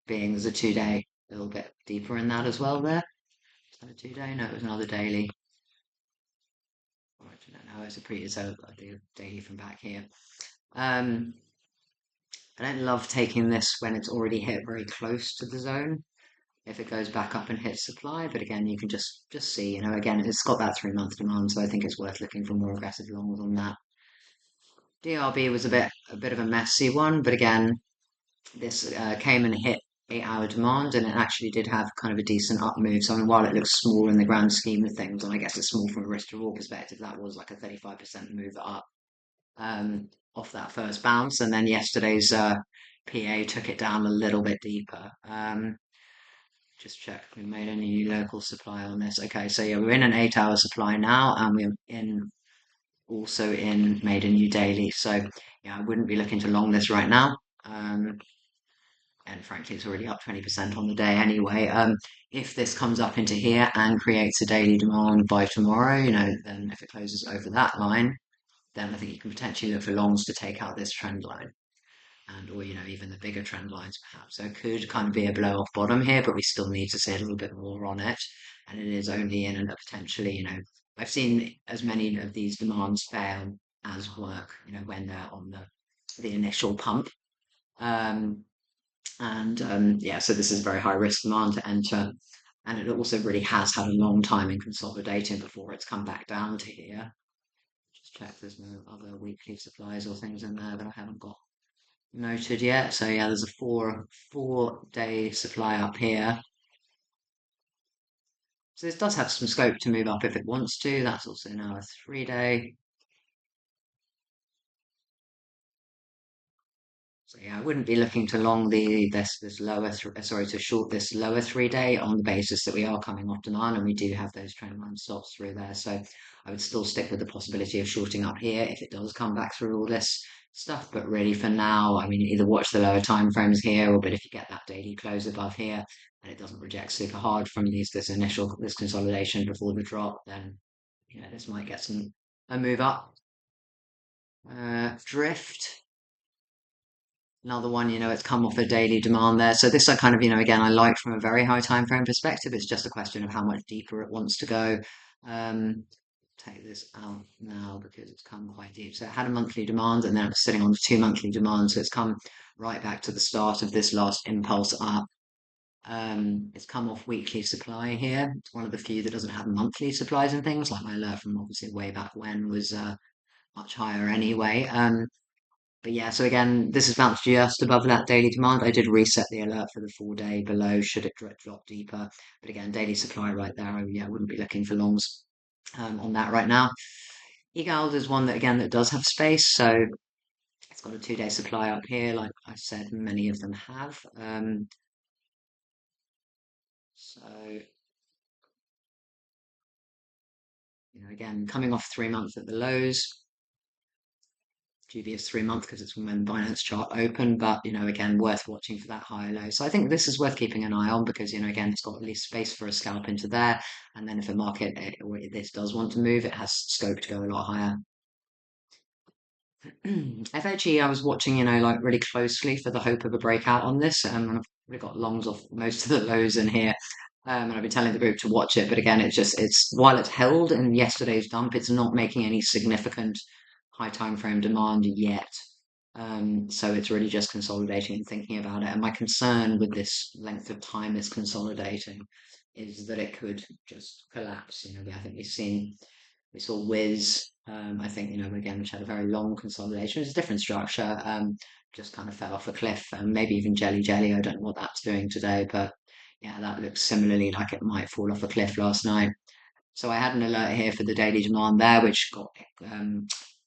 Speaker 1: being as a 2 day, a little bit deeper in that as well there. Is that a 2 day? No, it was another daily. I don't know, it's a daily from back here. Um, I don't love taking this when it's already hit very close to the zone. If it goes back up and hits supply, but again, you can just see, again, it's got that 3 month demand, so I think it's worth looking for more aggressive longs on that. DRB was a bit of a messy one, but again, this came and hit 8 hour demand, and it actually did have kind of a decent up move. So I mean, while it looks small in the grand scheme of things, and I guess it's small from a risk to reward perspective, that was like a 35% move up off that first bounce, and then yesterday's PA took it down a little bit deeper. Just check if we made any new local supply on this. Okay, so yeah, we're in an 8 hour supply now, and we're also in made a new daily. So yeah, I wouldn't be looking to long this right now. And frankly, it's already up 20% on the day anyway. If this comes up into here and creates a daily demand by tomorrow, then if it closes over that line, then I think you can potentially look for longs to take out this trend line. And or even the bigger trend lines perhaps. So it could kind of be a blow off bottom here, but we still need to see a little bit more on it. And it is only in a potentially, I've seen as many of these demands fail as work, when they're on the initial pump. Yeah, so this is a very high risk demand to enter. And it also really has had a long time in consolidating before it's come back down to here. Just check there's no other weekly supplies or things in there that I haven't got noted yet. So yeah, there's a four-day supply up here. So this does have some scope to move up if it wants to. That's also now a 3 day. So yeah, I wouldn't be looking to long this lower to short this lower 3 day on the basis that we are coming off demand and we do have those trend line stops through there. So I would still stick with the possibility of shorting up here if it does come back through all this stuff. But really for now, I mean, either watch the lower time frames here, or but if you get that daily close above here and it doesn't reject super hard from this consolidation before the drop, then this might get a move up. Drift. Another one, it's come off a daily demand there. So this I kind of, again, I like from a very high time frame perspective. It's just a question of how much deeper it wants to go. Take this out now because it's come quite deep. So it had a monthly demand and then it was sitting on the 2 monthly demand. So it's come right back to the start of this last impulse up. It's come off weekly supply here. It's one of the few that doesn't have monthly supplies and things. Like my alert from obviously way back when was much higher anyway. But yeah, so again, this is bounced just above that daily demand. I did reset the alert for the 4 day below should it drop deeper. But again, daily supply right there. I wouldn't be looking for longs on that right now. EGLD is one that again that does have space, so it's got a 2 day supply up here, like I said, many of them have. So again, coming off 3 months at the lows. dubious 3 month because it's when the Binance chart open, but again, worth watching for that higher low. So I think this is worth keeping an eye on because again, it's got at least space for a scalp into there, and then if a market or this does want to move, it has scope to go a lot higher. FHE, I was watching, like really closely for the hope of a breakout on this, and I've really got longs off most of the lows in here. And I've been telling the group to watch it, but again, it's while it's held in yesterday's dump, it's not making any significant high time frame demand yet. So it's really just consolidating and thinking about it. And my concern with this length of time it's consolidating is that it could just collapse. I think we saw Wiz. I think again, which had a very long consolidation. It's a different structure. Just kind of fell off a cliff, and maybe even JELLYJELLY. I don't know what that's doing today, but yeah, that looks similarly like it might fall off a cliff last night. So I had an alert here for the daily demand there, which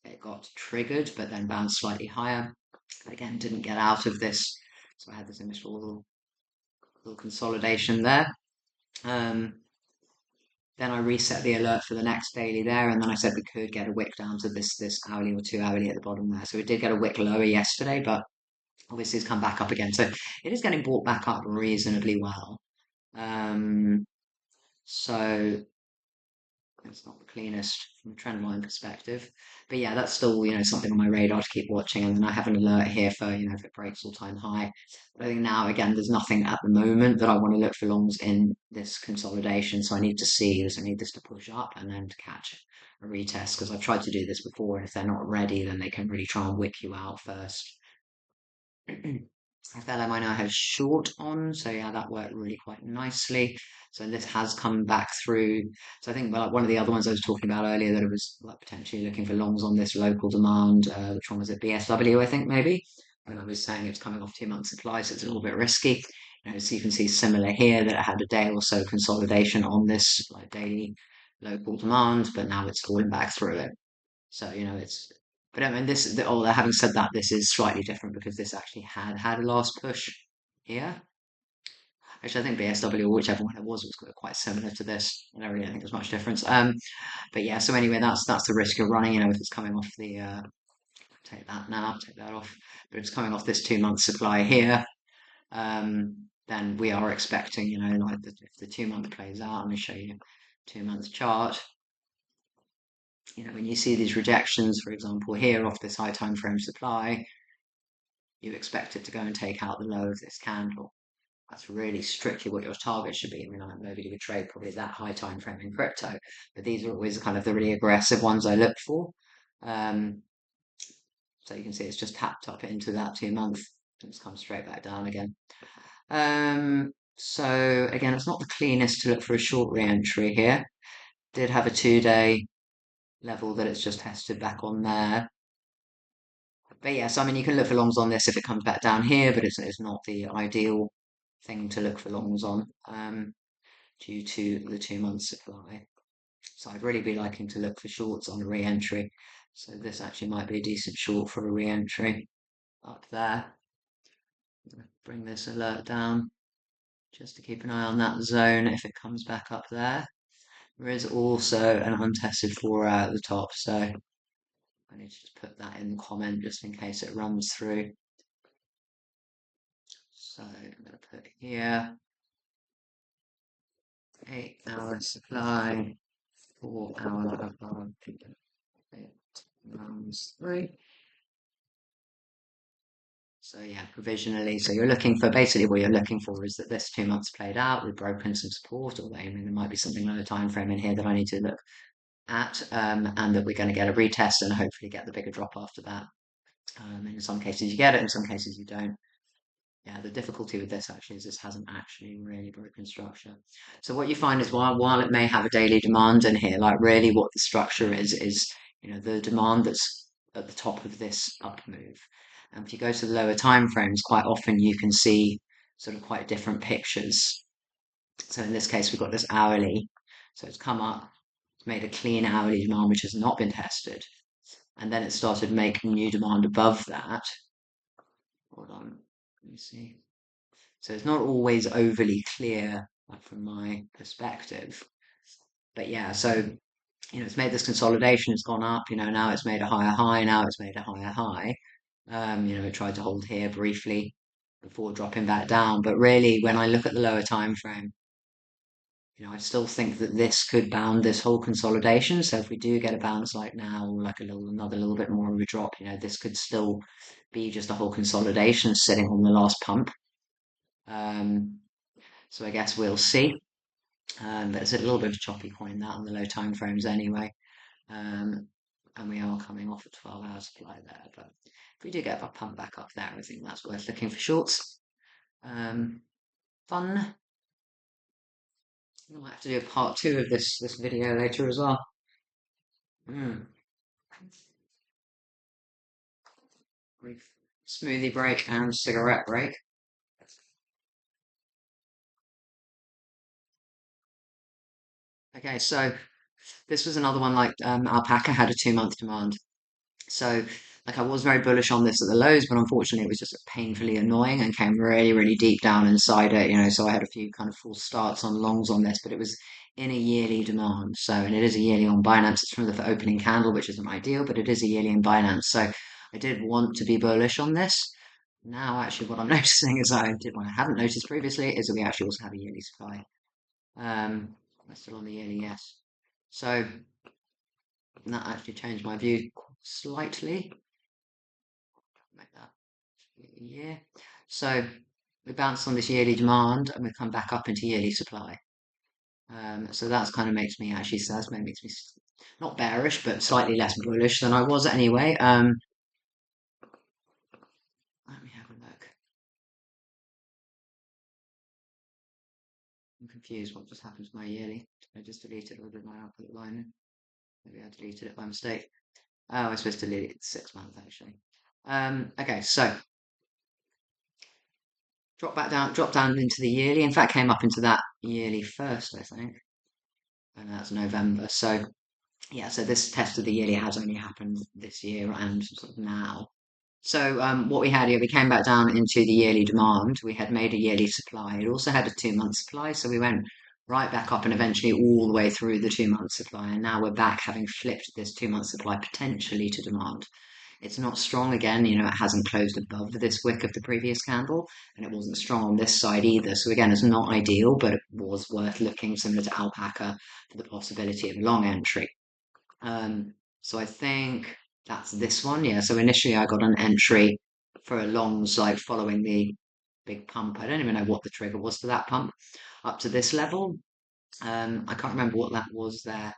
Speaker 1: it got triggered, but then bounced slightly higher. Again, didn't get out of this, so I had this initial little consolidation there. Then I reset the alert for the next daily there, and then I said we could get a wick down to this hourly or 2 hourly at the bottom there. So we did get a wick lower yesterday, but obviously it's come back up again. So it is getting bought back up reasonably well. So It's not the cleanest from a trend line perspective. But yeah, that's still, something on my radar to keep watching. And then I have an alert here for, if it breaks all-time high. But I think now, again, there's nothing at the moment that I want to look for longs in this consolidation. So I need to see this. I need this to push up and then to catch a retest because I've tried to do this before. And if they're not ready, then they can really try and wick you out first. FLM I now have short on, so yeah, that worked really quite nicely. So this has come back through. So I think like one of the other ones I was talking about earlier that it was like potentially looking for longs on this local demand. Which one was it? BSW, I think maybe. And I was saying it's coming off 2 months supply, so it's a little bit risky. So you can see similar here that it had a day or so consolidation on this like daily local demand, but now it's falling back through it. So, it's, but I mean, having said that, this is slightly different because this actually had a last push here. Actually, I think BSW or whichever one it was quite similar to this. I don't really think there's much difference. But yeah, so anyway, that's the risk you're running, if it's coming off take that now, take that off, but it's coming off this 2 month supply here. Then we are expecting, like if the 2 month plays out, let me show you 2 month chart. When you see these rejections, for example, here off this high time frame supply, you expect it to go and take out the low of this candle. That's really strictly what your target should be. I mean, nobody would trade probably that high time frame in crypto, but these are always kind of the really aggressive ones I look for. So you can see it's just tapped up into that 2 month and it's come straight back down again. So again, it's not the cleanest to look for a short re-entry here. Did have a 2-day level that it's just tested back on there. But yes, I mean, you can look for longs on this if it comes back down here, but it's not the ideal thing to look for longs on due to the 2 month supply. So I'd really be liking to look for shorts on a re-entry. So this actually might be a decent short for a re-entry up there. Bring this alert down just to keep an eye on that zone if it comes back up there. There is also an untested 4 at the top, so I need to just put that in the comment just in case it runs through. So I'm going to put here 8-hour supply, 4-hour above, it runs through. So yeah, provisionally. So you're looking for basically what you're looking for is that this 2 months played out, we've broken some support, or there might be something lower time frame in here that I need to look at, and that we're going to get a retest and hopefully get the bigger drop after that. In some cases you get it, in some cases you don't. Yeah, the difficulty with this actually is this hasn't actually really broken structure. So what you find is while it may have a daily demand in here, like really what the structure is the demand that's at the top of this up move. And if you go to the lower time frames, quite often you can see sort of quite different pictures. So in this case, we've got this hourly. So it's come up, it's made a clean hourly demand which has not been tested, and then it started making new demand above that. Hold on, let me see. So it's not always overly clear, like from my perspective. But yeah, so it's made this consolidation, it's gone up, now it's made a higher high, now it's made a higher high. It tried to hold here briefly before dropping back down. But really, when I look at the lower time frame, I still think that this could bound this whole consolidation. So if we do get a bounce like now, like another little bit more of a drop, this could still be just a whole consolidation sitting on the last pump. So I guess we'll see. But it's a little bit of a choppy coin that on the low time frames anyway. And we are coming off a 12-hour supply there. But if we do get a pump back up there, I think that's worth looking for shorts. Fun. I might have to do a part 2 of this video later as well. Brief smoothie break and cigarette break. Okay, so this was another one like ALPACA had a 2 month demand. So like I was very bullish on this at the lows, but unfortunately it was just painfully annoying and came really, really deep down inside it, so I had a few kind of false starts on longs on this, but it was in a yearly demand. So, and it is a yearly on Binance. It's from the opening candle, which isn't ideal, but it is a yearly in Binance. So I did want to be bullish on this. Now, actually, what I'm noticing is what I haven't noticed previously is that we actually also have a yearly supply. We're still on the yearly, yes. So that actually changed my view slightly. Make that a year. So we bounced on this yearly demand and we come back up into yearly supply. So that's kind of makes me actually, so that's maybe makes me not bearish, but slightly less bullish than I was anyway. Let me have a look. I'm confused. What just happened to my yearly? I just deleted it, or did my output line? Maybe I deleted it by mistake. Oh, I was supposed to delete it 6 months actually. Okay, so drop down into the yearly. In fact, came up into that yearly first, I think, and that's November. So yeah, so this test of the yearly has only happened this year and sort of now. So what we had here, we came back down into the yearly demand. We had made a yearly supply. It also had a 2 month supply, so we went right back up and eventually all the way through the 2 month supply. And now we're back having flipped this 2 month supply potentially to demand. It's not strong again, it hasn't closed above this wick of the previous candle, and it wasn't strong on this side either. So again, it's not ideal, but it was worth looking, similar to ALPACA, for the possibility of a long entry. So I think that's this one. Yeah. So initially I got an entry for a longs, like following the big pump. I don't even know what the trigger was for that pump up to this level. I can't remember what that was there.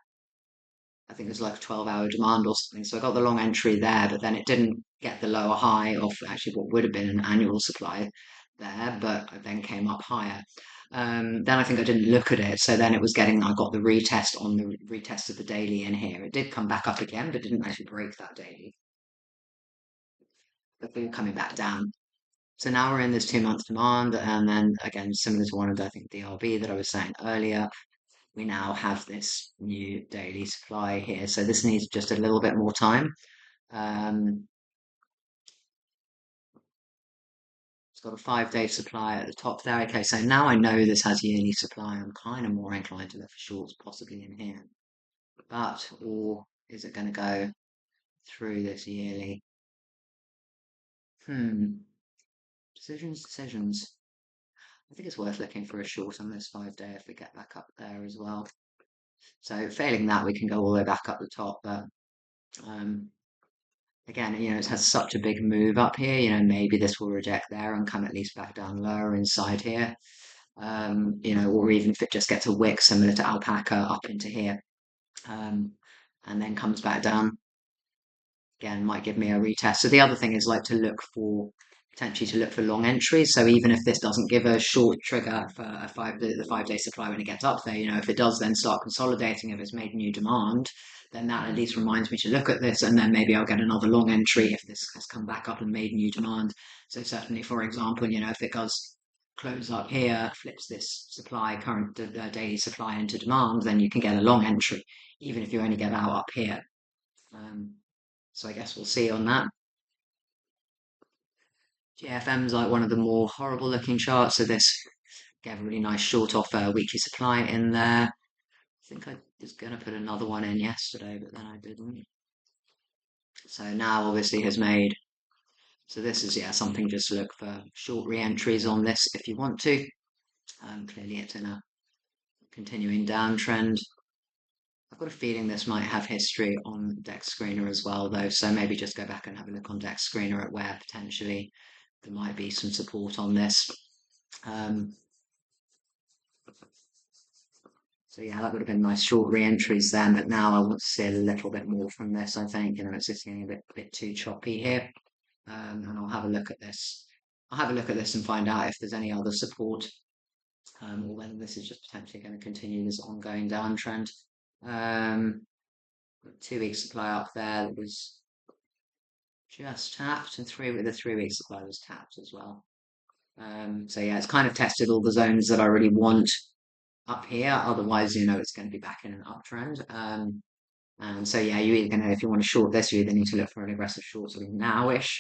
Speaker 1: I think it was like a 12-hour demand or something. So I got the long entry there, but then it didn't get the lower high of actually what would have been an annual supply there, but I then came up higher. Then I think I didn't look at it, so then it was I got the retest on the retest of the daily in here. It did come back up again, but didn't actually break that daily. But we're coming back down. So now we're in this 2 month demand, and then again, similar to one of the, I think, DRB that I was saying earlier, we now have this new daily supply here. So this needs just a little bit more time. It's got a 5 day supply at the top there. Okay, so now I know this has yearly supply. I'm kind of more inclined to look for shorts possibly in here. But, or is it going to go through this yearly? Decisions. I think it's worth looking for a short on this 5 day if we get back up there as well. So failing that, we can go all the way back up the top. But again, it has such a big move up here. Maybe this will reject there and come at least back down lower inside here. Or even if it just gets a wick similar to ALPACA up into here, and then comes back down. Again, might give me a retest. So the other thing is like potentially to look for long entries. So even if this doesn't give a short trigger for the 5 day supply when it gets up there, if it does then start consolidating, if it's made new demand, then that at least reminds me to look at this, and then maybe I'll get another long entry if this has come back up and made new demand. So certainly, for example, if it does close up here, flips this current daily supply into demand, then you can get a long entry, even if you only get out up here. So I guess we'll see on that. GFM's like one of the more horrible looking charts. So this gave a really nice short off weekly supply in there. I think I was going to put another one in yesterday, but then I didn't. So now obviously has made. So this is, something just to look for short re-entries on this if you want to. Clearly it's in a continuing downtrend. I've got a feeling this might have history on Dex Screener as well, though. So maybe just go back and have a look on Dex Screener at where potentially there might be some support on this. So yeah, that would have been nice short re-entries then, but now I want to see a little bit more from this. I think it's just getting a bit too choppy here, and I'll have a look at this. I'll have a look at this and find out if there's any other support, or whether this is just potentially going to continue this ongoing downtrend. 2 week supply up there that was just tapped, and the 3 week supply was tapped as well. So yeah, it's kind of tested all the zones that I really want up here. Otherwise, it's going to be back in an uptrend. And so yeah, if you want to short this, you either need to look for an aggressive short sort of nowish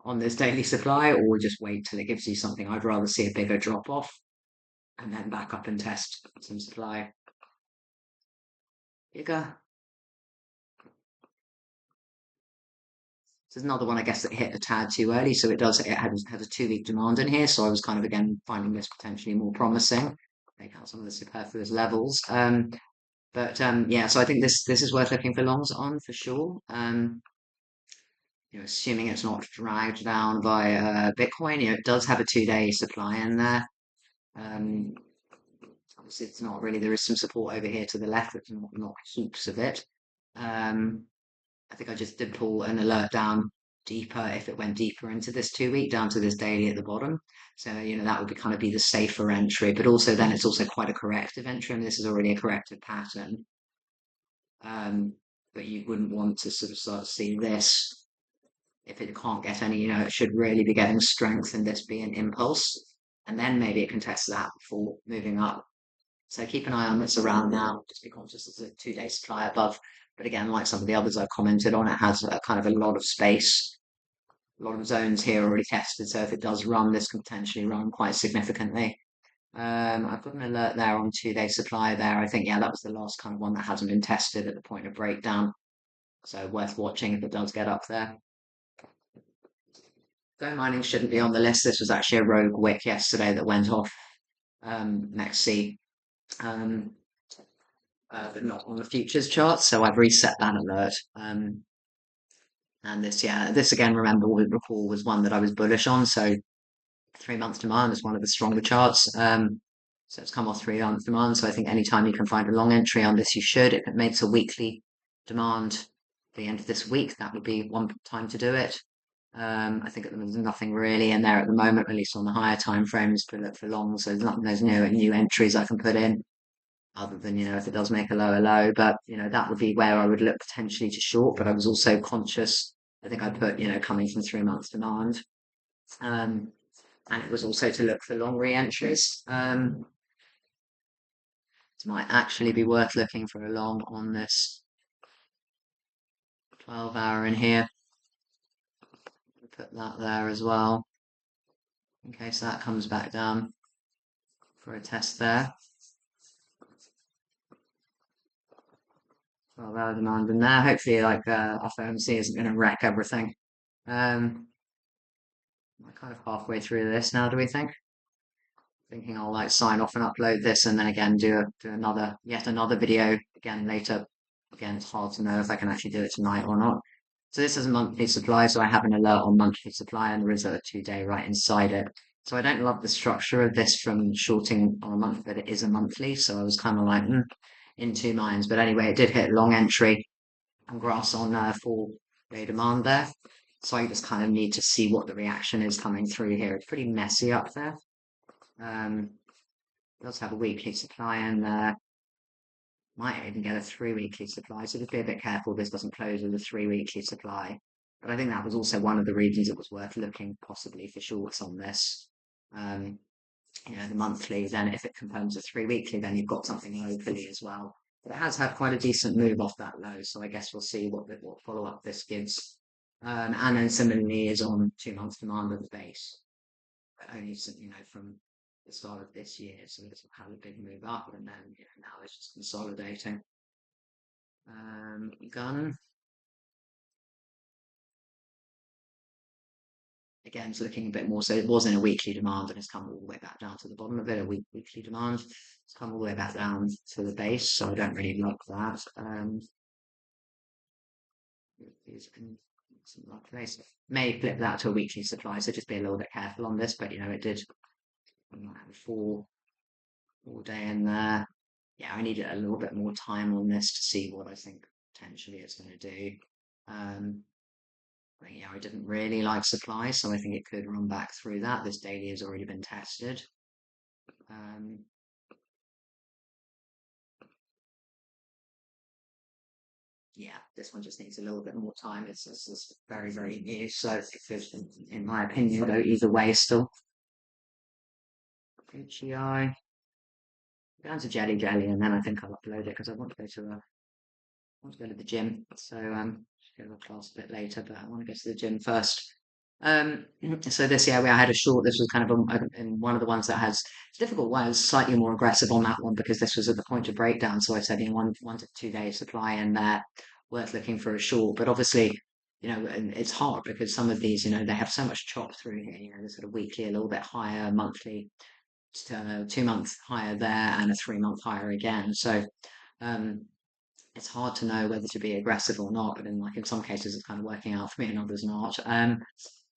Speaker 1: on this daily supply, or just wait till it gives you something. I'd rather see a bigger drop off and then back up and test some supply. GIGA. There's another one, I guess, that hit a tad too early. So it has a 2 week demand in here. So I was kind of, again, finding this potentially more promising. Take out some of the superfluous levels. But yeah, so I think this is worth looking for longs on for sure. Assuming it's not dragged down by Bitcoin, it does have a 2-day supply in there. Um, Obviously, it's not really. There is some support over here to the left, but not heaps of it. Um, I think I just did pull an alert down deeper if it went deeper into this 2 week, down to this daily at the bottom. So, that would be kind of be the safer entry, but also then it's also quite a corrective entry, and this is already a corrective pattern. But you wouldn't want to sort of start to see this if it can't get any, it should really be getting strength and this be an impulse. And then maybe it can test that before moving up. So keep an eye on this around now. Just be conscious there's a 2-day supply above. But again, like some of the others I've commented on, it has a kind of a lot of space, a lot of zones here already tested. So if it does run, this can potentially run quite significantly. I've got an alert there on 2-day supply there. I think, yeah, that was the last kind of one that hasn't been tested at the point of breakdown. So worth watching if it does get up there. GOMINING shouldn't be on the list. This was actually a rogue wick yesterday that went off next C. But not on the futures chart, so I've reset that alert. And this again, remember, we recall was one that I was bullish on, so 3 month demand is one of the stronger charts. So it's come off 3 month demand, so I think anytime you can find a long entry on this, you should. If it makes a weekly demand at the end of this week, that would be one time to do it. I think there's nothing really in there at the moment, at least on the higher time frames for long, so there's no new entries I can put in other than, if it does make a lower low. But, that would be where I would look potentially to short, but I was also conscious. I think I put, coming from 3 months demand. And it was also to look for long re-entries. It might actually be worth looking for a long on this 12-hour in here. Put that there as well, in case that comes back down for a test there. 12-hour demand in there. Hopefully, like FOMC isn't going to wreck everything. I'm kind of halfway through this now. Do we think? Thinking I'll like sign off and upload this, and then again do yet another video again later. Again, it's hard to know if I can actually do it tonight or not. So this is a monthly supply, so I have an alert on monthly supply, and there is a 2-day right inside it. So I don't love the structure of this from shorting on a month, but it is a monthly, so I was kind of like in two minds. But anyway, it did hit long entry and grass on 4-day demand there. So I just kind of need to see what the reaction is coming through here. It's pretty messy up there. Does have a weekly supply in there. Might even get a 3-weekly supply, so just be a bit careful this doesn't close with a 3-weekly supply. But I think that was also one of the reasons it was worth looking possibly for shorts on this. The monthly, then if it confirms a 3-weekly, then you've got something locally as well. But it has had quite a decent move off that low, so I guess we'll see what follow-up this gives. And then similarly is on 2 months demand at the base. But only, from the start of this year, so it's had a big move up, and then now it's just consolidating. Gun. Again, it's looking a bit more, so it was in a weekly demand and it's come all the way back down to the bottom of it, a weekly demand. It's come all the way back down to the base, so I don't really like that. May flip that to a weekly supply, so just be a little bit careful on this, but it did have a 4-day in there. Yeah, I needed a little bit more time on this to see what I think potentially it's going to do. But yeah, I didn't really like supply, so I think it could run back through that. This daily has already been tested. Yeah, this one just needs a little bit more time. It's very, very new, so it could, in my opinion, go either way still. HEI. Down to JELLYJELLY, and then I think I'll upload it because I want to go to the gym. So go to a class a bit later, but I want to go to the gym first. So this year I had a short. This was kind of in one of the ones that has it's difficult. One, I was slightly more aggressive on that one because this was at the point of breakdown. So I said, 1 to 2 day supply in there, worth looking for a short. But obviously, and it's hard because some of these, they have so much chop through here. They're sort of weekly, a little bit higher, monthly, 2 month higher there, and a 3 month higher again. So Um, it's hard to know whether to be aggressive or not, but in some cases it's kind of working out for me and others not.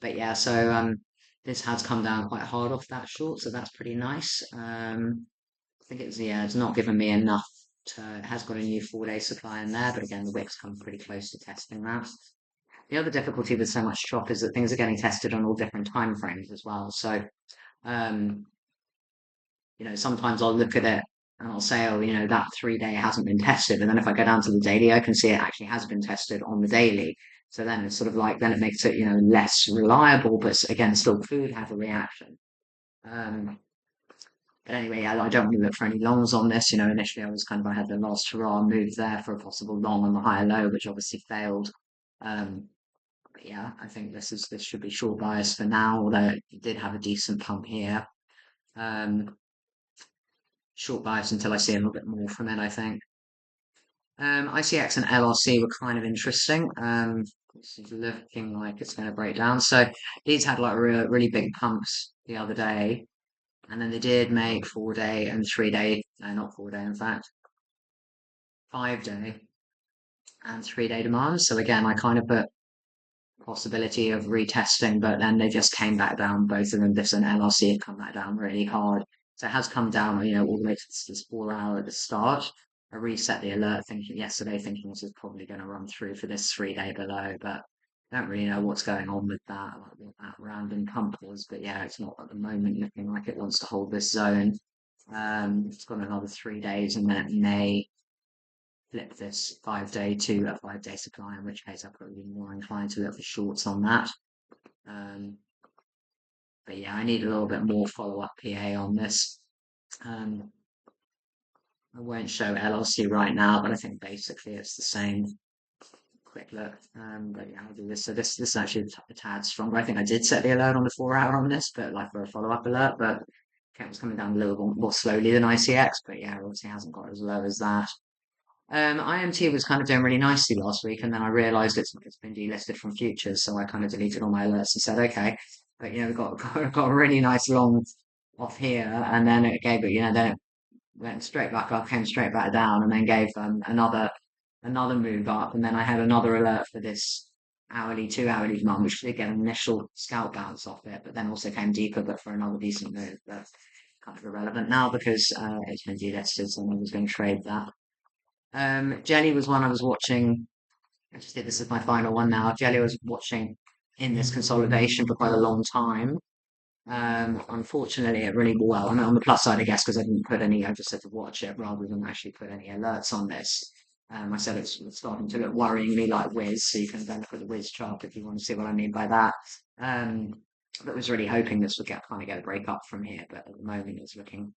Speaker 1: But yeah, so this has come down quite hard off that short, so that's pretty nice. I think it's not given me enough it has got a new 4 day supply in there, but again, the wick's come pretty close to testing that. The other difficulty with so much chop is that things are getting tested on all different time frames as well. So, um, sometimes I'll look at it and I'll say, oh, that 3 day hasn't been tested. And then if I go down to the daily, I can see it actually has been tested on the daily. So then it's sort of like, then it makes it, less reliable, but again, still could have a reaction. But anyway, I don't really look for any longs on this. Initially I had the last hurrah move there for a possible long on the higher low, which obviously failed. But yeah, I think this should be short bias for now, although it did have a decent pump here. Short bias until I see a little bit more from it, I think. ICX and LRC were kind of interesting. This is looking like it's going to break down. So these had like really big pumps the other day. And then they did make 4 day and 3 day, no, not 4 day, in fact, 5 day and 3 day demands. So again, I kind of put possibility of retesting, but then they just came back down. Both of them, this and LRC, have come back down really hard. So it has come down, all the way to this 4 hour at the start. I reset the alert yesterday, thinking this is probably going to run through for this 3 day below, but I don't really know what's going on with that, like what that random pump was. But yeah, it's not at the moment looking like it wants to hold this zone. It's got another 3 days, and then it may flip this 5 day to a 5 day supply, in which case I'll probably be more inclined to look for shorts on that. But yeah, I need a little bit more follow-up PA on this. I won't show LLC right now, but I think basically it's the same. Quick look. But yeah, I'll do this. So this is actually a tad stronger. I think I did set the alert on the 4 hour on this, but like for a follow-up alert, but it was coming down a little more slowly than ICX, but yeah, obviously hasn't got as low as that. IMT was kind of doing really nicely last week, and then I realised it's been delisted from futures, so I kind of deleted all my alerts and said, okay, but we've got a really nice long off here, and then it gave it, then it went straight back up, came straight back down, and then gave another move up, and then I had another alert for this hourly, 2 hourly demand, which did get an initial scalp bounce off it, but then also came deeper, but for another decent move. But kind of irrelevant now because it's been delisted, so I was going to trade that. Jelly was one I was watching. I just did this as my final one now. Jelly was watching in this consolidation for quite a long time. Unfortunately, it really well. I mean, on the plus side, I guess, because I didn't put any. I just said to watch it rather than actually put any alerts on this. I said it's starting to look worryingly like Wiz, so you can then look at the Wiz chart if you want to see what I mean by that. But was really hoping this would get a break up from here, but at the moment it's looking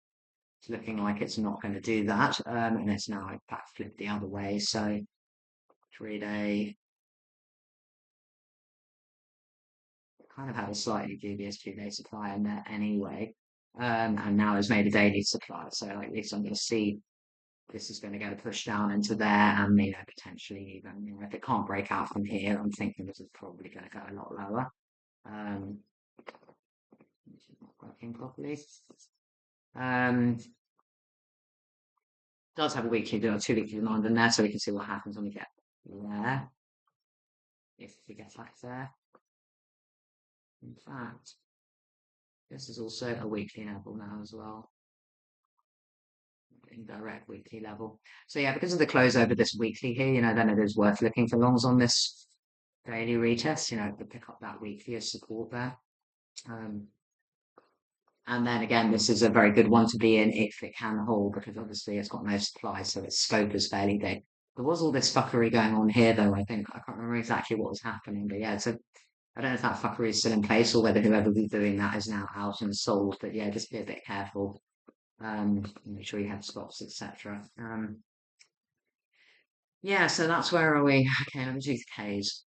Speaker 1: like it's not going to do that, and it's now in fact flipped the other way. So 3 day kind of had a slightly dubious 2 day supply in there anyway, and now has made a daily supply. So like, at least I'm going to see this is going to get a push down into there, and potentially even if it can't break out from here, I'm thinking this is probably going to go a lot lower. This is not working properly. Does have a 2 weekly demand in there, so we can see what happens when we get there. If we get back there. In fact, this is also a weekly level now as well. Indirect weekly level. So yeah, because of the close over this weekly here, then it is worth looking for longs on this daily retest, to pick up that weekly as support there. And then again, this is a very good one to be in if it can hold, because obviously it's got no supply, so its scope is fairly big. There was all this fuckery going on here, though. I think I can't remember exactly what was happening, but yeah, so I don't know if that fuckery is still in place or whether whoever was doing that is now out and sold. But yeah, just be a bit careful. Make sure you have stops, etc. Yeah, so that's where are we? Okay, let me do the Ks.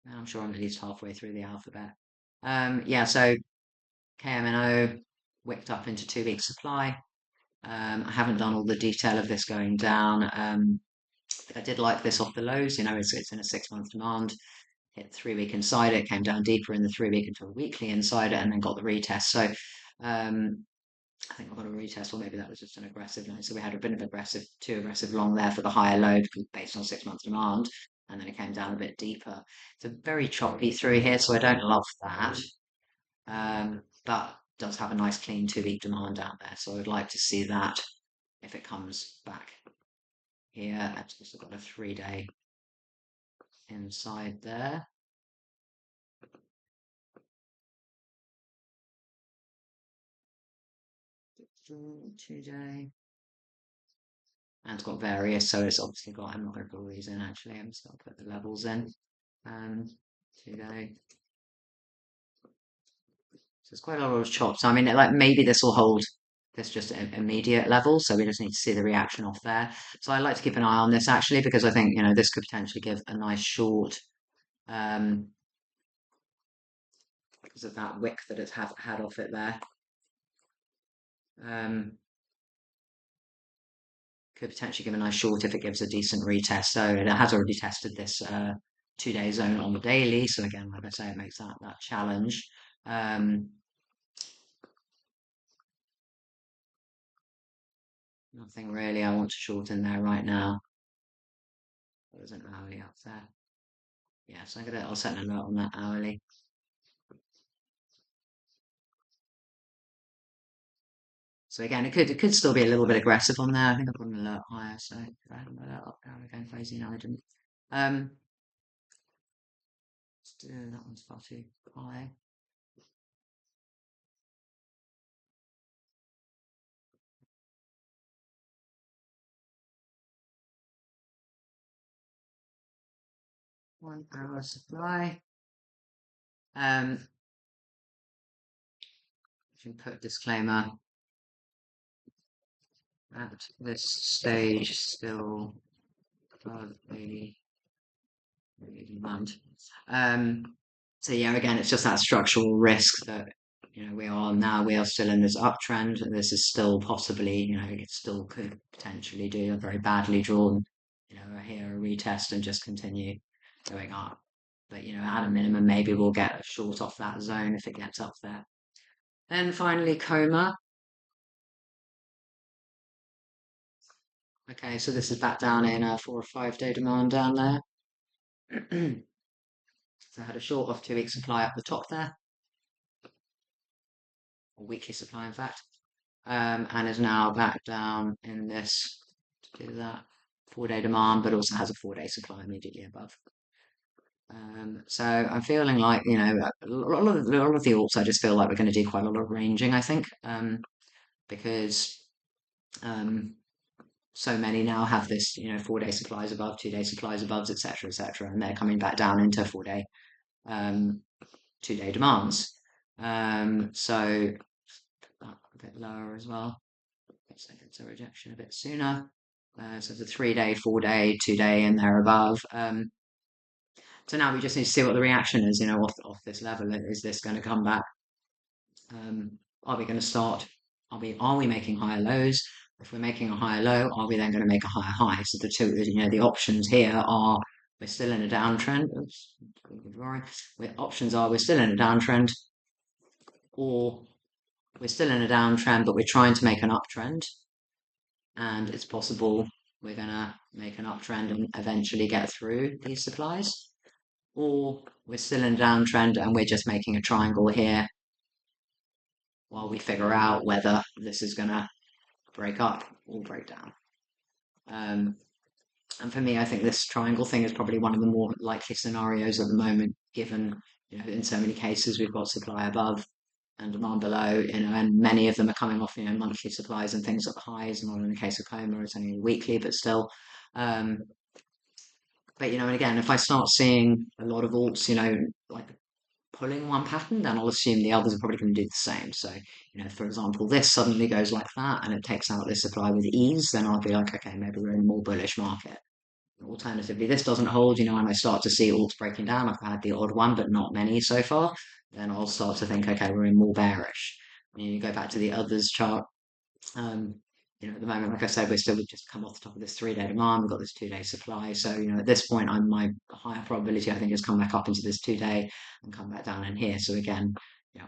Speaker 1: I'm sure I'm at least halfway through the alphabet. Yeah, so KMNO wicked up into 2 week supply. I haven't done all the detail of this going down. I did like this off the lows. It's in a 6 month demand. Hit 3 week inside it, came down deeper in the 3 week into a weekly inside it, and then got the retest. So I think I've got a retest, or maybe that was just an aggressive line. So we had a bit of too aggressive long there for the higher load based on 6 month demand, and then it came down a bit deeper. It's a very choppy through here, so I don't love that. But does have a nice clean 2 week demand out there, so I would like to see that if it comes back here. It's also got a 3 day inside there. Two-day. And it's got various, so it's obviously got, I'm not going to put all these in actually, I'm just going to put the levels in. 2 day. So it's quite a lot of chops. I mean, like maybe this will hold this just at immediate level, so we just need to see the reaction off there. So I like to keep an eye on this actually, because I think, this could potentially give a nice short, because of that wick that it's had off it there. Could potentially give a nice short if it gives a decent retest. So it has already tested this 2 day zone on the daily. So again, like I say, it makes that challenge. Nothing really I want to short in there right now. There isn't an hourly up there. Yeah, so I'll set a note on that hourly. So again, it could still be a little bit aggressive on there. I think I've got an alert higher, so if I hadn't got that up down again crazy, no I didn't. Let's do that one's far too high. $1 supply. Should put disclaimer at this stage still above the demand. So yeah, again, it's just that structural risk that we are still in this uptrend. This is still possibly, it still could potentially do a very badly drawn, here a retest and just continue going up. But at a minimum, maybe we'll get a short off that zone if it gets up there. Then finally, KOMA. Okay, so this is back down in a 4 or 5 day demand down there. So I had a short off 2 week supply up the top there, or weekly supply in fact, and is now back down in this to do that 4 day demand, but also has a 4 day supply immediately above. So I'm feeling like a lot of the alts, I just feel like we're going to do quite a lot of ranging. I think because so many now have this 4 day supplies above, 2 day supplies above, etc., etc., and they're coming back down into 4 day 2 day demands. So a bit lower as well. It's a rejection a bit sooner. So the 3 day, 4 day, 2 day, and there above. So now we just need to see what the reaction is, off this level. Is this going to come back? Are we going to start? Are we making higher lows? If we're making a higher low, are we then going to make a higher high? So the two, the options here are we're still in a downtrend. Oops, options are we're still in a downtrend, or we're still in a downtrend, but we're trying to make an uptrend, and it's possible we're going to make an uptrend and eventually get through these supplies, or we're still in a downtrend and we're just making a triangle here while we figure out whether this is going to break up or break down. And for me, I think this triangle thing is probably one of the more likely scenarios at the moment, given in so many cases we've got supply above and demand below, and many of them are coming off monthly supplies and things at the highs. Not in the case of KOMA, it's only weekly, but still. But and again, if I start seeing a lot of alts, like pulling one pattern, then I'll assume the others are probably going to do the same. So, for example, this suddenly goes like that and it takes out this supply with ease, then I'll be like, okay, maybe we're in a more bullish market. Alternatively, this doesn't hold, and I start to see alts breaking down. I've had the odd one, but not many so far. Then I'll start to think, okay, we're in more bearish. You go back to the others chart. At the moment, like I said, we've just come off the top of this 3 day demand. We've got this 2 day supply. So, at this point, my higher probability, I think, is come back up into this 2 day and come back down in here. So again,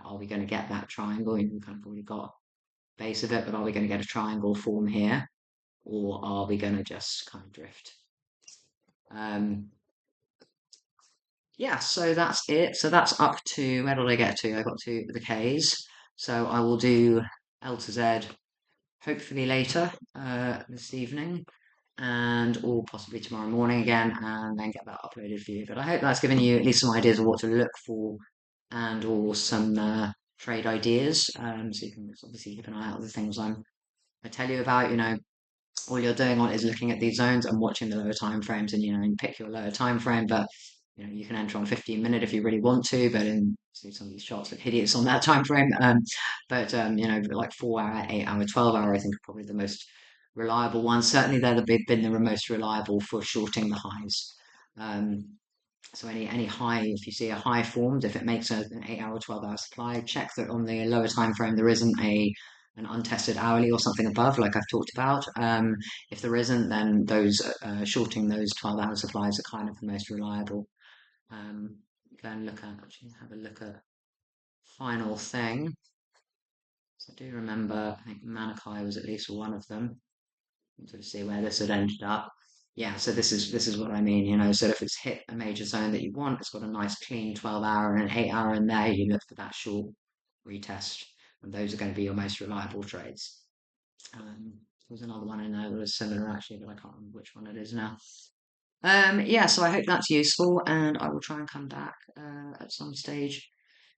Speaker 1: are we going to get that triangle? We've kind of already got base of it, but are we going to get a triangle form here, or are we going to just kind of drift? Yeah, so that's it. So that's up to, where did I get to? I got to the Ks. So I will do L to Z hopefully later this evening, and or possibly tomorrow morning again, and then get that uploaded for you. But I hope that's given you at least some ideas of what to look for, and or some trade ideas. So you can obviously keep an eye out on the things I tell you about. All you're doing on is looking at these zones and watching the lower time frames, and you pick your lower time frame, but you can enter on 15-minute if you really want to, but some of these charts look hideous on that time frame. But like 4 hour, 8 hour, 12 hour, I think are probably the most reliable ones. Certainly they've been the most reliable for shorting the highs. So any high, if you see a high formed, if it makes an 8 hour, 12 hour supply, check that on the lower time frame there isn't an untested hourly or something above, like I've talked about. If there isn't, then those shorting those 12 hour supplies are kind of the most reliable. Go and have a look at final thing. So I do remember, I think Manakai was at least one of them. Sort of see where this had ended up. Yeah, so this is what I mean. So if it's hit a major zone that you want, it's got a nice clean 12 hour and an 8 hour in there, you look for that short retest, and those are going to be your most reliable trades. There's another one in there that was similar actually, but I can't remember which one it is now. Yeah, so I hope that's useful, and I will try and come back at some stage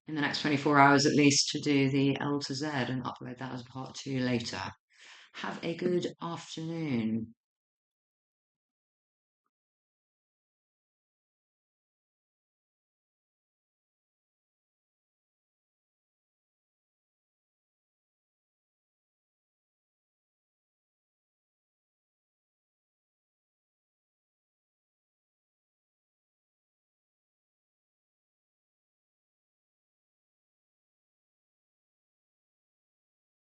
Speaker 1: in the next 24 hours at least to do the L to Z and upload that as part 2 later. Have a good afternoon.